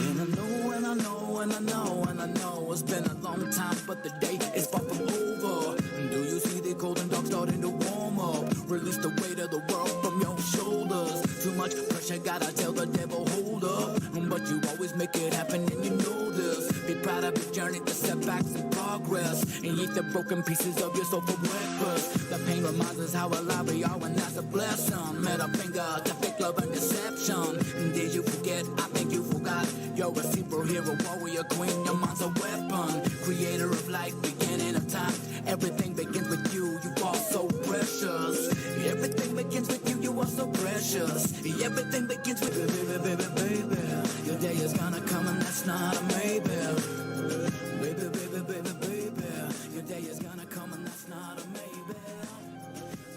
And I know, and I know, and I know, and I know it's been a long time, but the day is far from over. Do you see the golden dog starting to warm up? Release the weight of the world from your shoulders. Too much pressure, gotta tell the devil hold up. But you always make it happen and you know this. Be proud of your journey, the setbacks and progress. And eat the broken pieces of yourself for breakfast. The pain reminds us how alive we are and that's a blessing. Middle finger to fake love and deception. And did you forget? I think you forgot. You're a superhero, warrior, queen, your mind's a weapon. Creator of life, beginning of time. Everything begins with you, you are so precious. Everything begins with you, you are so precious. Everything begins with baby, baby, baby. Your day is gonna come and that's not a maybe. Baby, baby, baby, baby. Your day is gonna come and that's not a maybe.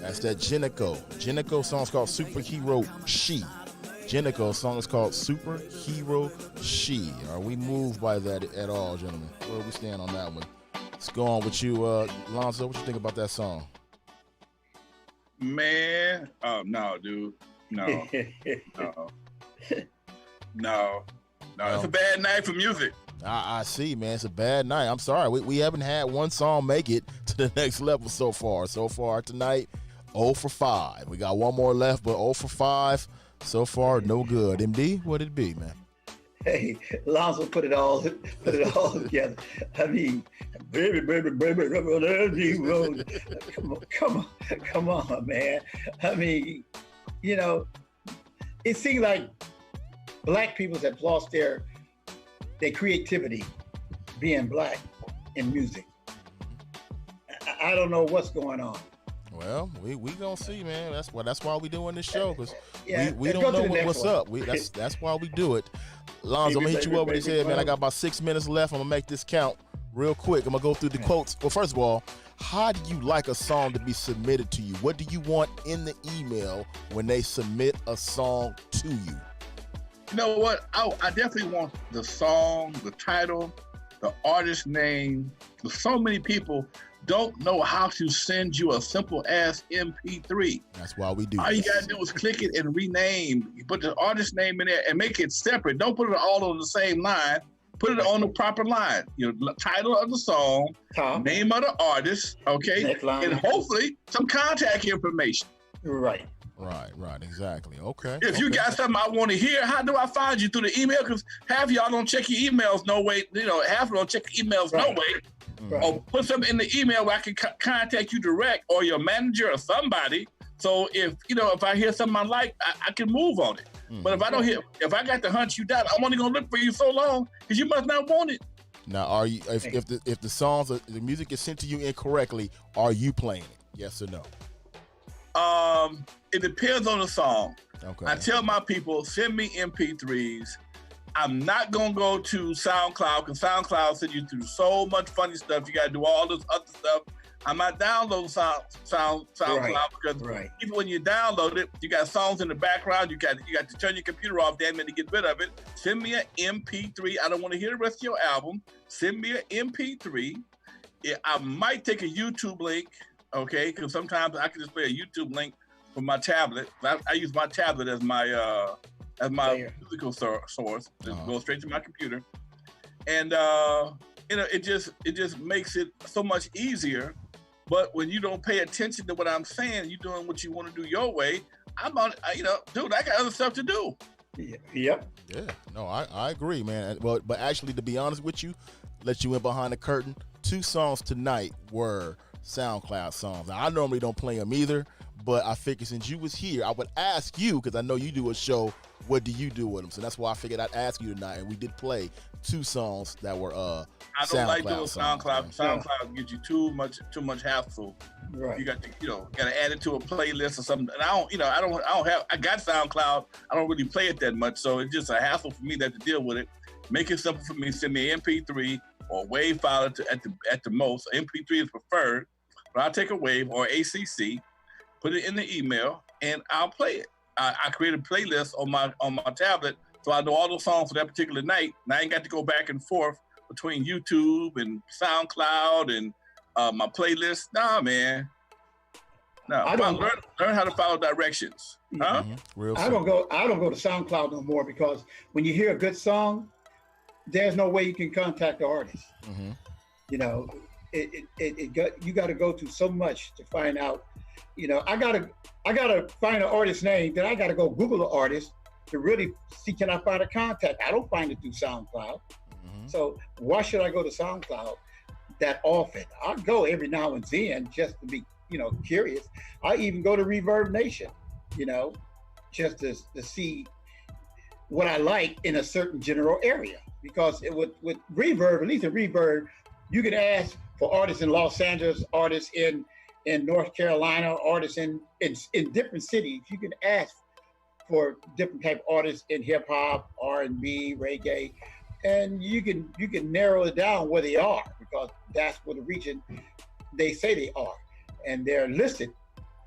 That's that Jenico. Jenico song's called Superhero She. Jenico song is called Superhero She. Are we moved by that at all, gentlemen? Where we stand on that one? Let's go on with you, Lonzo. What you think about that song? Man, no, dude. No. No. It's a bad night for music. I see, man. It's a bad night. I'm sorry. We haven't had one song make it to the next level so far. So far tonight, 0 for 5. We got one more left, but 0 for 5. So far, no good. MD, what did it be, man? Hey, Lonzo put it all together. I mean, baby, baby, baby, come on, man. I mean, you know, it seems like black people have lost their creativity being black in music. I don't know what's going on. Well, we gonna see, man. That's why we doing this show, because Yeah, we let's don't go to know the next what's one. up. That's why we do it. Lonzo, I'm gonna hit you up with his head, man. I got about 6 minutes left. I'm gonna make this count real quick. I'm gonna go through the quotes. Well, first of all, how do you like a song to be submitted to you? What do you want in the email when they submit a song to you? You know what? I definitely want the song, the title, the artist name. So many people don't know how to send you a simple ass MP3. That's why we do. All you gotta do is click it and rename. You put the artist name in there and make it separate. Don't put it all on the same line. Put it on the proper line. Title of the song, name of the artist, okay, and hopefully some contact information. Right. Right, exactly. Okay. If you got something I want to hear, how do I find you? Through the email? Because half y'all don't check your emails, no way. Half don't check your emails, no way. Right. Or put something in the email where I can contact you direct or your manager or somebody. So if I hear something I like, I can move on it. But if I don't hear, if I got to hunt you down, I'm only gonna look for you so long because you must not want it. Now, are you? If the songs, the music is sent to you incorrectly, are you playing it? Yes or no? It depends on the song. Okay. I tell my people, send me MP3s. I'm not gonna go to SoundCloud because SoundCloud sends you through so much funny stuff. You gotta do all this other stuff. I'm not downloading SoundCloud because even when you download it, you got songs in the background. You got to turn your computer off, damn it, to get rid of it. Send me an MP3. I don't want to hear the rest of your album. Send me an MP3. I might take a YouTube link, okay? Because sometimes I can just play a YouTube link from my tablet. I use my tablet as my musical source. Just go straight to my computer, and it just makes it so much easier. But when you don't pay attention to what I'm saying, you're doing what you want to do your way. I'm on, dude, I got other stuff to do. Yep. Yeah, no, I agree, man. Well, but actually, to be honest with you, let you in behind the curtain. 2 songs tonight were SoundCloud songs. Now, I normally don't play them either, but I figured since you was here, I would ask you, because I know you do a show, what do you do with them? So that's why I figured I'd ask you tonight, and we did play 2 songs that were I don't like doing SoundCloud. SoundCloud gives you too much hassle. Right. You got to add it to a playlist or something. And I got SoundCloud. I don't really play it that much, so it's just a hassle for me to deal with it. Make it simple for me. Send me an MP3 or a WAV file at the most. MP3 is preferred, but I'll take a WAV or ACC, put it in the email, and I'll play it. I create a playlist on my tablet, so I know all the songs for that particular night. And I ain't got to go back and forth between YouTube and SoundCloud and my playlist. Nah, man. No, I don't learn how to follow directions. Huh? Real I don't go to SoundCloud no more because when you hear a good song, there's no way you can contact the artist. Mm-hmm. You got to go through so much to find out. I gotta find an artist name. Then I gotta go Google the artist to really see, can I find a contact? I don't find it through SoundCloud. Mm-hmm. So why should I go to SoundCloud that often? I'll go every now and then just to be, curious. I even go to Reverb Nation, just to see what I like in a certain general area. Because with Reverb, at least in Reverb, you can ask for artists in Los Angeles, artists in North Carolina, artists in different cities. You can ask for different type of artists in hip hop, R&B, reggae, and you can narrow it down where they are because that's what the region they say they are, and they're listed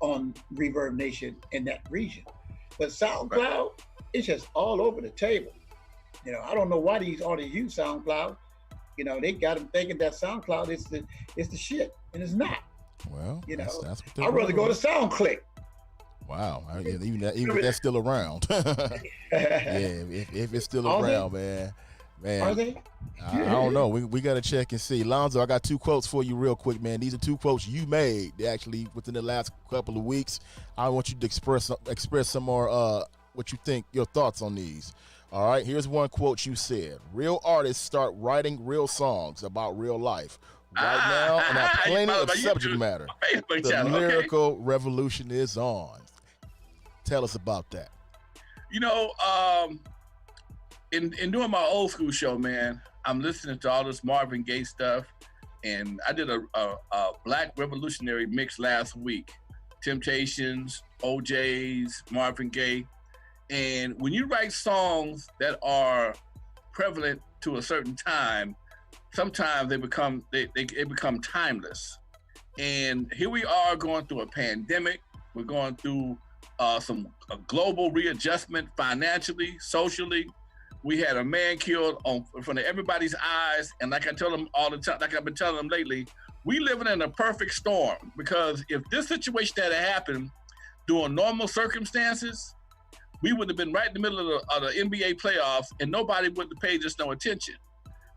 on Reverb Nation in that region. But SoundCloud, it's just all over the table. I don't know why these artists use SoundCloud. They got them thinking that SoundCloud is the shit, and it's not. Well, that's what I'd rather go to SoundClick. Wow, even that's still around. Yeah, if it's still around, man. Are they? I don't know. We got to check and see. Lonzo, I got 2 quotes for you real quick, man. These are 2 quotes you made actually within the last couple of weeks. I want you to express some more what you think, your thoughts on these. All right, here's one quote you said. Real artists start writing real songs about real life. Right now, and have plenty of subject matter. The lyrical revolution is on. Tell us about that. In doing my old school show, man, I'm listening to all this Marvin Gaye stuff, and I did a Black Revolutionary mix last week. Temptations, OJ's, Marvin Gaye. And when you write songs that are prevalent to a certain time, sometimes they become timeless. And here we are going through a pandemic. We're going through a global readjustment financially, socially. We had a man killed in front of everybody's eyes. And like I tell them all the time, like I've been telling them lately, we living in a perfect storm, because if this situation had happened during normal circumstances, we would have been right in the middle of the NBA playoffs and nobody would have paid us no attention.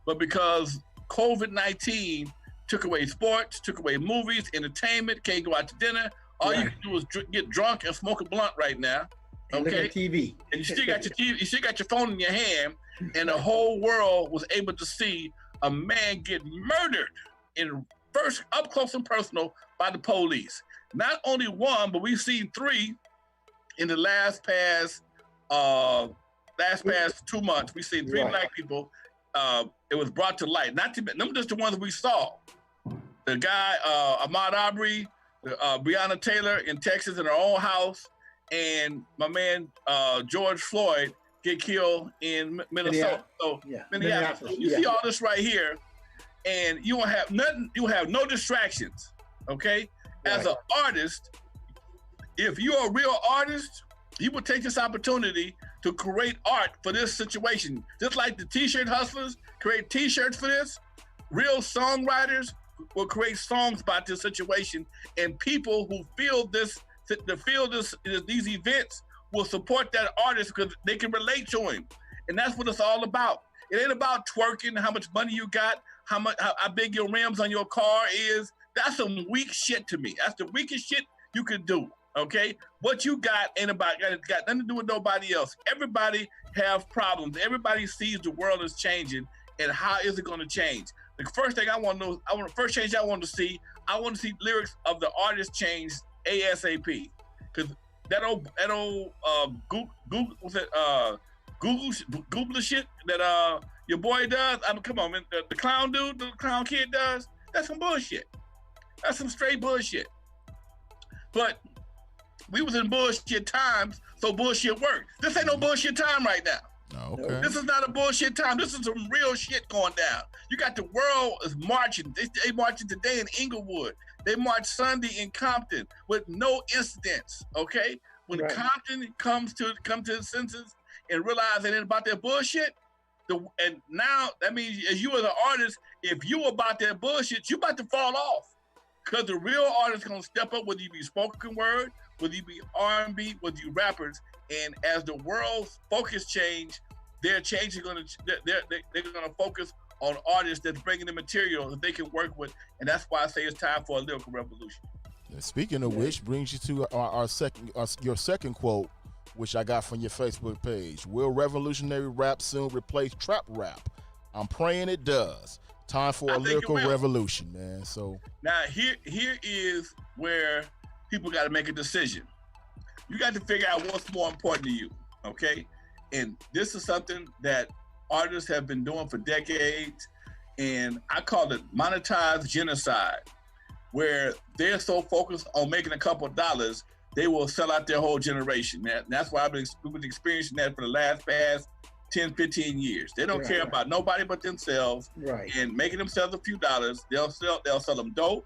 But because COVID-19 took away sports, took away movies, entertainment, can't go out to dinner, all you can do is get drunk and smoke a blunt right now. And okay, look at TV. And you still got your TV, you still got your phone in your hand, and the whole world was able to see a man get murdered in first up close and personal by the police. Not only one, but we've seen 3 in the last past 2 months. We've seen 3 black people. It was brought to light. Not to them, just the ones we saw. The guy Ahmaud Arbery, Breonna Taylor in Texas in her own house, and my man George Floyd get killed in Minnesota. Minneapolis. You see all this right here, and you won't have nothing. You have no distractions. Okay, as an artist, if you're a real artist, you will take this opportunity to create art for this situation. Just like the T-shirt hustlers create T-shirts for this, real songwriters will create songs about this situation, and people who feel these events will support that artist because they can relate to him. And that's what it's all about. It ain't about twerking, how much money you got, how big your rims on your car is. That's some weak shit to me. That's the weakest shit you can do. Okay, what you got ain't got nothing to do with nobody else. Everybody have problems. Everybody sees the world is changing, and how is it going to change? The first thing I want to know, first change I want to see lyrics of the artist change ASAP, because that old Google shit that your boy does. I mean, come on, man, the clown dude, the clown kid does. That's some bullshit. That's some straight bullshit. But we was in bullshit times, so bullshit worked. This ain't no bullshit time right now. Okay. This is not a bullshit time. This is some real shit going down. You got the world is marching. They marching today in Inglewood. They march Sunday in Compton with no incidents. Okay, when Compton comes to the senses and realize it ain't about that bullshit, and now that means as you as an artist, if you about that bullshit, you about to fall off. Because the real artists gonna step up, whether you be spoken word, whether you be R&B, whether you rappers, and as the world's focus change, they're gonna focus on artists that's bringing the material that they can work with, and that's why I say it's time for a lyrical revolution. Speaking of which, brings you to your second quote, which I got from your Facebook page. Will revolutionary rap soon replace trap rap? I'm praying it does. Time for a lyrical revolution, man. So now here is where people got to make a decision. You got to figure out what's more important to you, okay? And this is something that artists have been doing for decades, and I call it monetized genocide, where they're so focused on making a couple of dollars, they will sell out their whole generation. That's why we've been experiencing that for the past 10, 15 years. They don't care about nobody but themselves, and making themselves a few dollars. They'll sell them dope.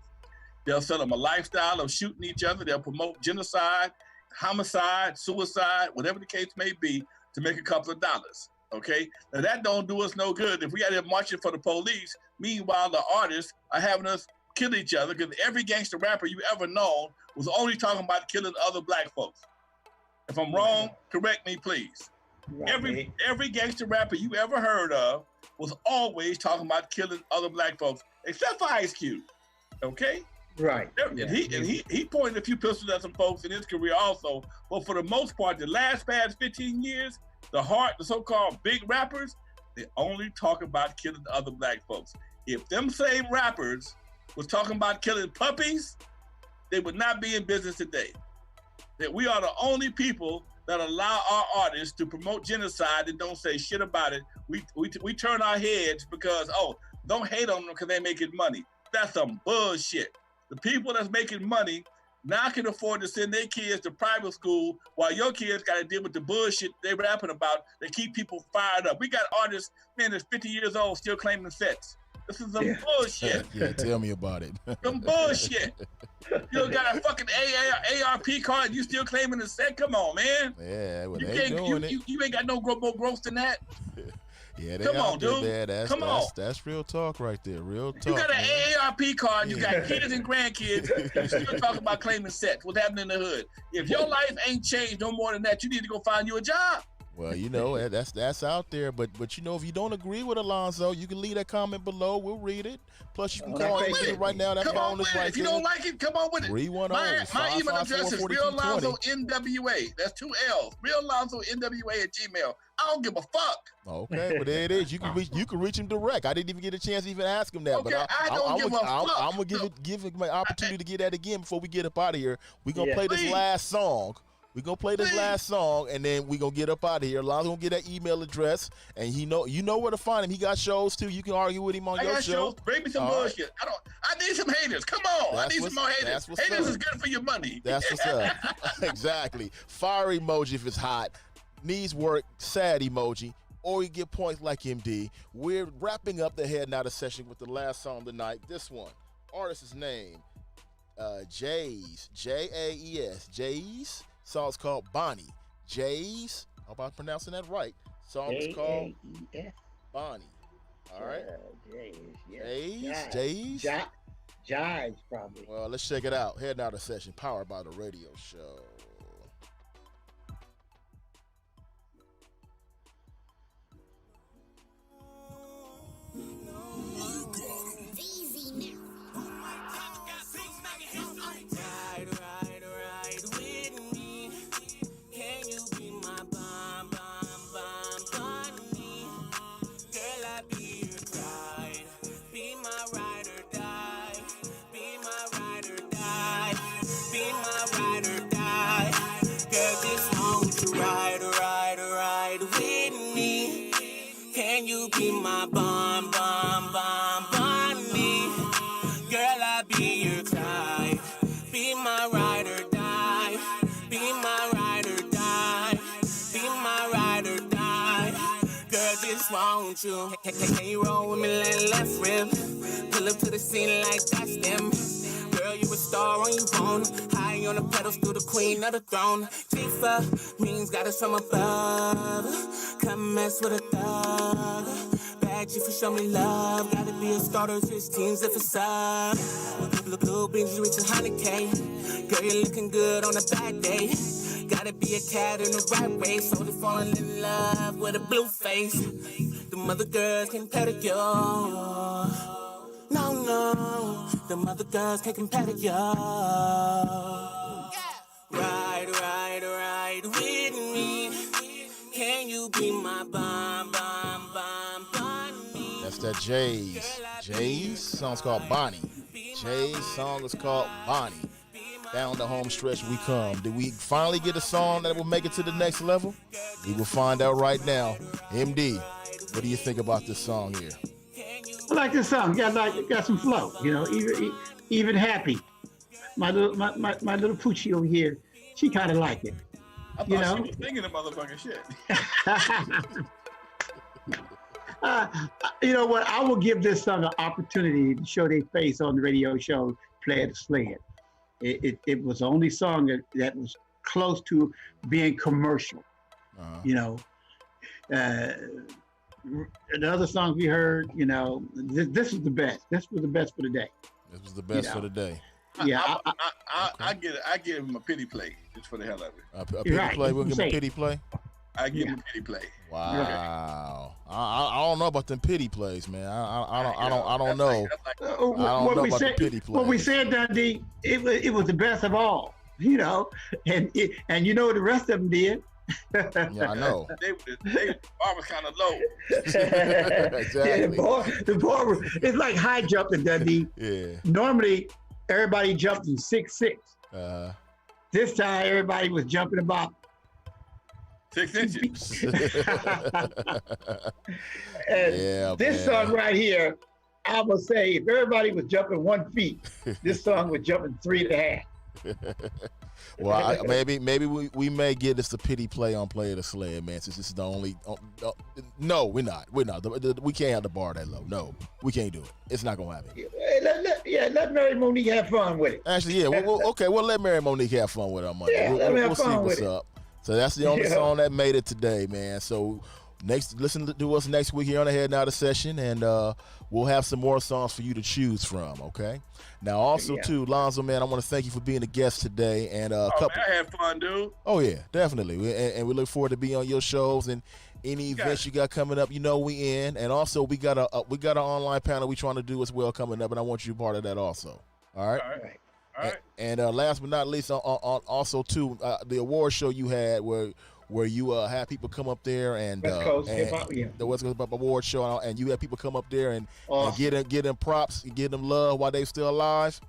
They'll sell them a lifestyle of shooting each other. They'll promote genocide, homicide, suicide, whatever the case may be, to make a couple of dollars. Okay, now that don't do us no good if we out here marching for the police. Meanwhile, the artists are having us kill each other, because every gangster rapper you ever known was only talking about killing other black folks. If I'm wrong, correct me, please. Every gangster rapper you ever heard of was always talking about killing other black folks, except for Ice Cube. Okay? Right. And he pointed a few pistols at some folks in his career also. But for the most part, the past 15 years, the so-called big rappers, they only talk about killing other black folks. If them same rappers was talking about killing puppies, they would not be in business today. That we are the only people that allow our artists to promote genocide and don't say shit about it. We turn our heads because, don't hate on them because they're making money. That's some bullshit. The people that's making money now can afford to send their kids to private school while your kids got to deal with the bullshit they're rapping about that keep people fired up. We got artists, man, that's 50 years old still claiming sets. This is some bullshit. Yeah, tell me about it. Some bullshit. You don't got a fucking ARP card. You still claiming the set? Come on, man. Yeah, well, You they doing it. You ain't got no more growth than that. Yeah, they Come out on, there, dude. man. That's real talk right there. Real talk. You got an man. AARP card, you got kids and grandkids, you still talking about claiming sex. What's happening in the hood? If your life ain't changed no more than that, you need to go find you a job. Well, you know, that's out there. But you know, if you don't agree with Alonzo, you can leave that comment below. We'll read it. Plus, you can call in right now. That come phone on is with right it. If you there. don't like it, come on with it. 310 My email address is 554 realalonzo.nwa. That's 2 L's. realalonzo.nwa@gmail. I don't give a fuck. Okay, but there it is. You can reach him direct. I didn't even get a chance to even ask him that. Okay, but I don't give a fuck. I'm gonna give him an opportunity to get that again before we get up out of here. We're gonna play this last song. We're gonna play this last song, and then we're gonna get up out of here. Alonzo gonna get that email address, and you know where to find him. He got shows too. You can argue with him on your show. Shows. Bring me some bullshit. Right. I need some haters. Come on. I need some more haters. Haters is good for your money. That's what's up. Exactly. Fire emoji if it's hot. Needs work. Sad emoji. Or you get points like MD. We're wrapping up the Head Nodded session with the last song of the night. This one. Artist's name. Jays. Jaes. Jays. Song's called Bonnie. Jays. I hope I'm pronouncing that right. Song is called Bonnie. All right. Jays. Jays, probably. Well, let's check it out. Head Nodded session powered by the radio show. Ride with me. Can you be my bomb, me? Girl, I'll be your Clyde. Be my ride or die. Be my ride or die. Be my ride or die. Girl, just want you. Can you roll with me like left rib? Pull up to the scene like that's them. Girl, you a star on your own. High on the pedestal, the queen of the throne. Tifa means got us from above. Come mess with a thug. Bad you for show me love. Gotta be a starter, 16s if it's up. Blue beans, you reach 100K. Girl, you're looking good on a bad day. Gotta be a cat in the right way. So they falling in love with a blue face. The mother girls can pedicure. No, the mother girls can't compare to you. Ride with me. Can you be my bomb, me? That's that Jays. Jays song's called Bonnie. Jays song is called Bonnie. Down the home stretch we come. Did we finally get a song that will make it to the next level? We will find out right now. MD, what do you think about this song here? I like this song. Got some flow. You know, even happy. My little poochie over here, she kind of like it. I thought she was singing the motherfucking shit. You know what? I will give this song an opportunity to show their face on the radio show, Play It or Slay It. It was the only song that was close to being commercial. You know. The other songs we heard, you know, this was the best. This was the best for the day. This was the best for the day. Yeah, I give him a pity play just for the hell of it. A pity play. We'll give him a pity play. I give him a pity play. Wow. I don't know about them pity plays, man. I don't know. What we said, Dundee, it was the best of all, you know, and you know what the rest of them did. Yeah, I know. They bar was kind of low. Exactly. Yeah, the bar, it's like high jumping, Dundee. Yeah. Normally, everybody jumped in 6'6". This time, everybody was jumping about 6 inches. And this song right here, I will say, if everybody was jumping 1 feet, this song was jumping 3.5. Well, maybe we may get this a pity play on Play of the Sled, man. Since this is the only. No, we're not. We're not. We can't have the bar that low. No, we can't do it. It's not gonna happen. Let Mary Monique have fun with it. Actually, yeah. Okay. We'll let Mary Monique have fun with our money. Yeah, let her have we'll see fun what's with it. up. So that's the only song that made it today, man. So listen to us next week here on the Head Now session, and we'll have some more songs for you to choose from. Okay. Now, also too, Lonzo, man, I want to thank you for being a guest today, and man, I had fun, dude. Oh yeah, definitely, and we look forward to being on your shows and any events you got coming up. You know we in, and also we got an online panel we trying to do as well coming up, and I want you part of that also. All right. All right. And last but not least, on also too, the award show you had where you had people come up there and West Coast and Hip-Hop, the West Coast Hip-Hop Award show, and you had people come up there and Awesome. get them props, get them love while they still alive.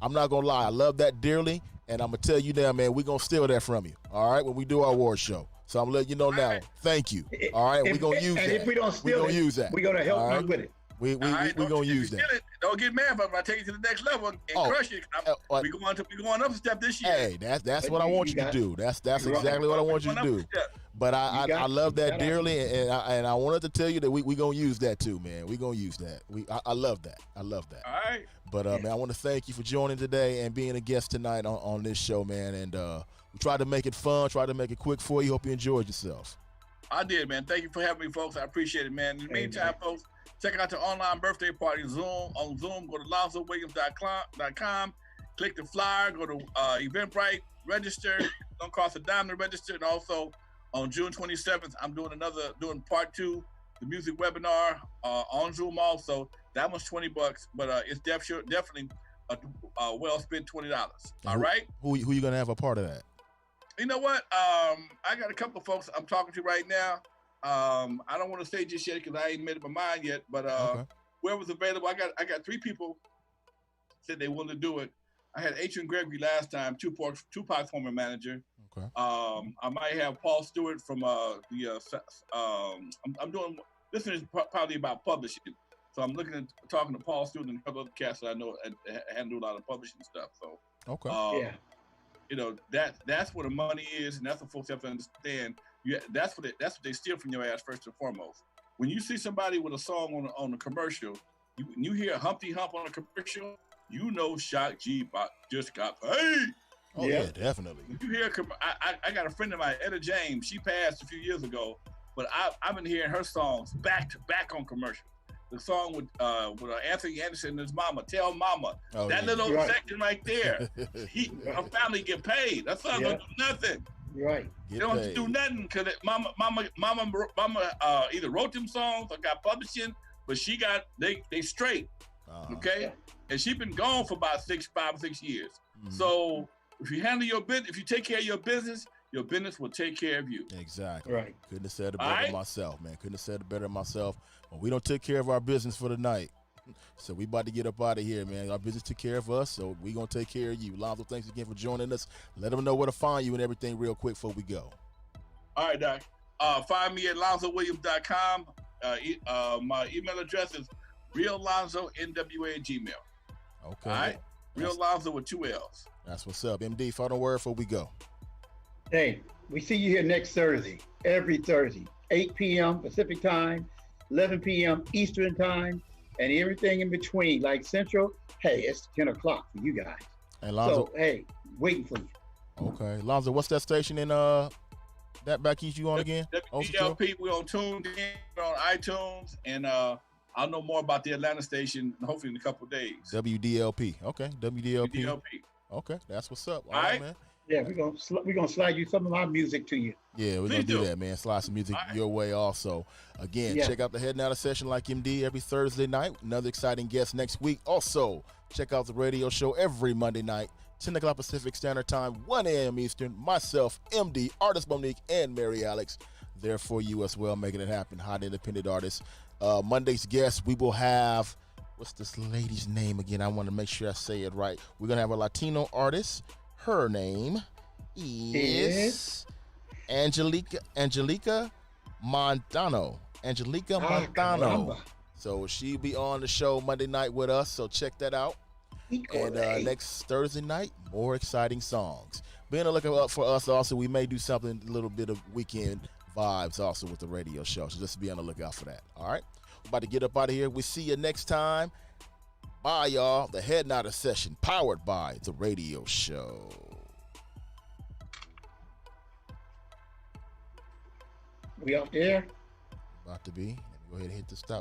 I'm not gonna lie, I love that dearly, and I'm gonna tell you now, man, we're gonna steal that from you. All right, when we do our award show. So I'm letting you know now. Thank you. All right, we're gonna use that. And if we don't steal we're gonna use that. we're gonna help All right? you with it. We're gonna use that. Don't get mad if I take it to the next level and crush it. We going up a step this year. Hey, that's what I want you to do. That's exactly what I want you to do. But I love that dearly, and I wanted to tell you that we gonna use that too, man. We gonna use that. I love that. I love that. All right. But man, I want to thank you for joining today and being a guest tonight on this show, man. And we tried to make it fun, tried to make it quick for you. Hope you enjoyed yourself. I did, man. Thank you for having me, folks. I appreciate it, man. In the meantime, folks, check out the online birthday party Zoom. On Zoom, go to LonzoWilliams.com, click the flyer, go to Eventbrite, register. Don't cost a dime to register. And also on June 27th, I'm doing part 2, the music webinar on Zoom also. That one's $20, but it's definitely a well spent $20. All right? Who you gonna have a part of that? You know what? I got a couple of folks I'm talking to right now. I don't want to say just yet because I ain't made up my mind yet. But whoever's available, I got 3 people said they wanted to do it. I had Adrian Gregory last time, Tupac's former manager. Okay. I might have Paul Stewart from I'm doing. This is probably about publishing, so I'm looking at talking to Paul Stewart and a couple other cats that I know and handle a lot of publishing stuff. So okay. You know, that's where the money is, and that's what folks have to understand. That's what they steal from your ass first and foremost. When you see somebody with a song on a commercial, when you hear Humpty Hump on a commercial, you know Shock G just got paid. Oh yeah, definitely. When you hear, I got a friend of mine, Etta James. She passed a few years ago, but I've been hearing her songs back to back on commercial. The song with Anthony Anderson and his mama, Tell Mama. Little section right there. Her family get paid. That song don't do nothing. Right. They don't have to do nothing because mama either wrote them songs or got publishing, but they straight. Okay? And she been gone for about 5 or 6 years. Mm-hmm. So if you handle your business, if you take care of your business will take care of you. Exactly. Right. Couldn't have said it better myself, man. Couldn't have said it better myself. Well, we don't take care of our business for the night. So we about to get up out of here, man. Our business took care of us, so we going to take care of you. Lonzo, thanks again for joining us. Let them know where to find you and everything real quick before we go. All right, Doc. Find me at LonzoWilliams.com. My email address is reallonzonwa@gmail. Okay. All right? Real Lonzo with 2 L's. That's what's up. MD, final word before we go. Hey, we see you here next Thursday, every Thursday, 8 p.m. Pacific time, 11 p.m. Eastern time, and everything in between, like Central. Hey, it's 10 o'clock for you guys. And Lonzo, so, hey, waiting for you. Okay. Lonzo, what's that station in that back east you on again? WDLP, we're on TuneIn, we're on iTunes, and I'll know more about the Atlanta station hopefully in a couple of days. WDLP. Okay. WDLP. Okay. That's what's up. All right, man. Yeah, we're gonna slide you some of my music to you. Yeah, we're gonna do that, man. Slide some music your way also. Again, check out the Head Now session like MD every Thursday night. Another exciting guest next week. Also, check out the radio show every Monday night, 10 o'clock Pacific Standard Time, 1 a.m. Eastern. Myself, MD, Artist Monique, and Mary Alex there for you as well, making it happen. Hot independent artists. Monday's guest, we will have, what's this lady's name again? I want to make sure I say it right. We're gonna have a Latino artist. Her name is Angelica Montano. Angelica Montano. So she'll be on the show Monday night with us. So check that out. And next Thursday night, more exciting songs. Be on the lookout for us also. We may do something, a little bit of weekend vibes also with the radio show. So just be on the lookout for that. All right. We're about to get up out of here. We'll see you next time. Bye, y'all. The Head Nodders Session, powered by the radio show. We out there? About to be. Let me go ahead and hit the stop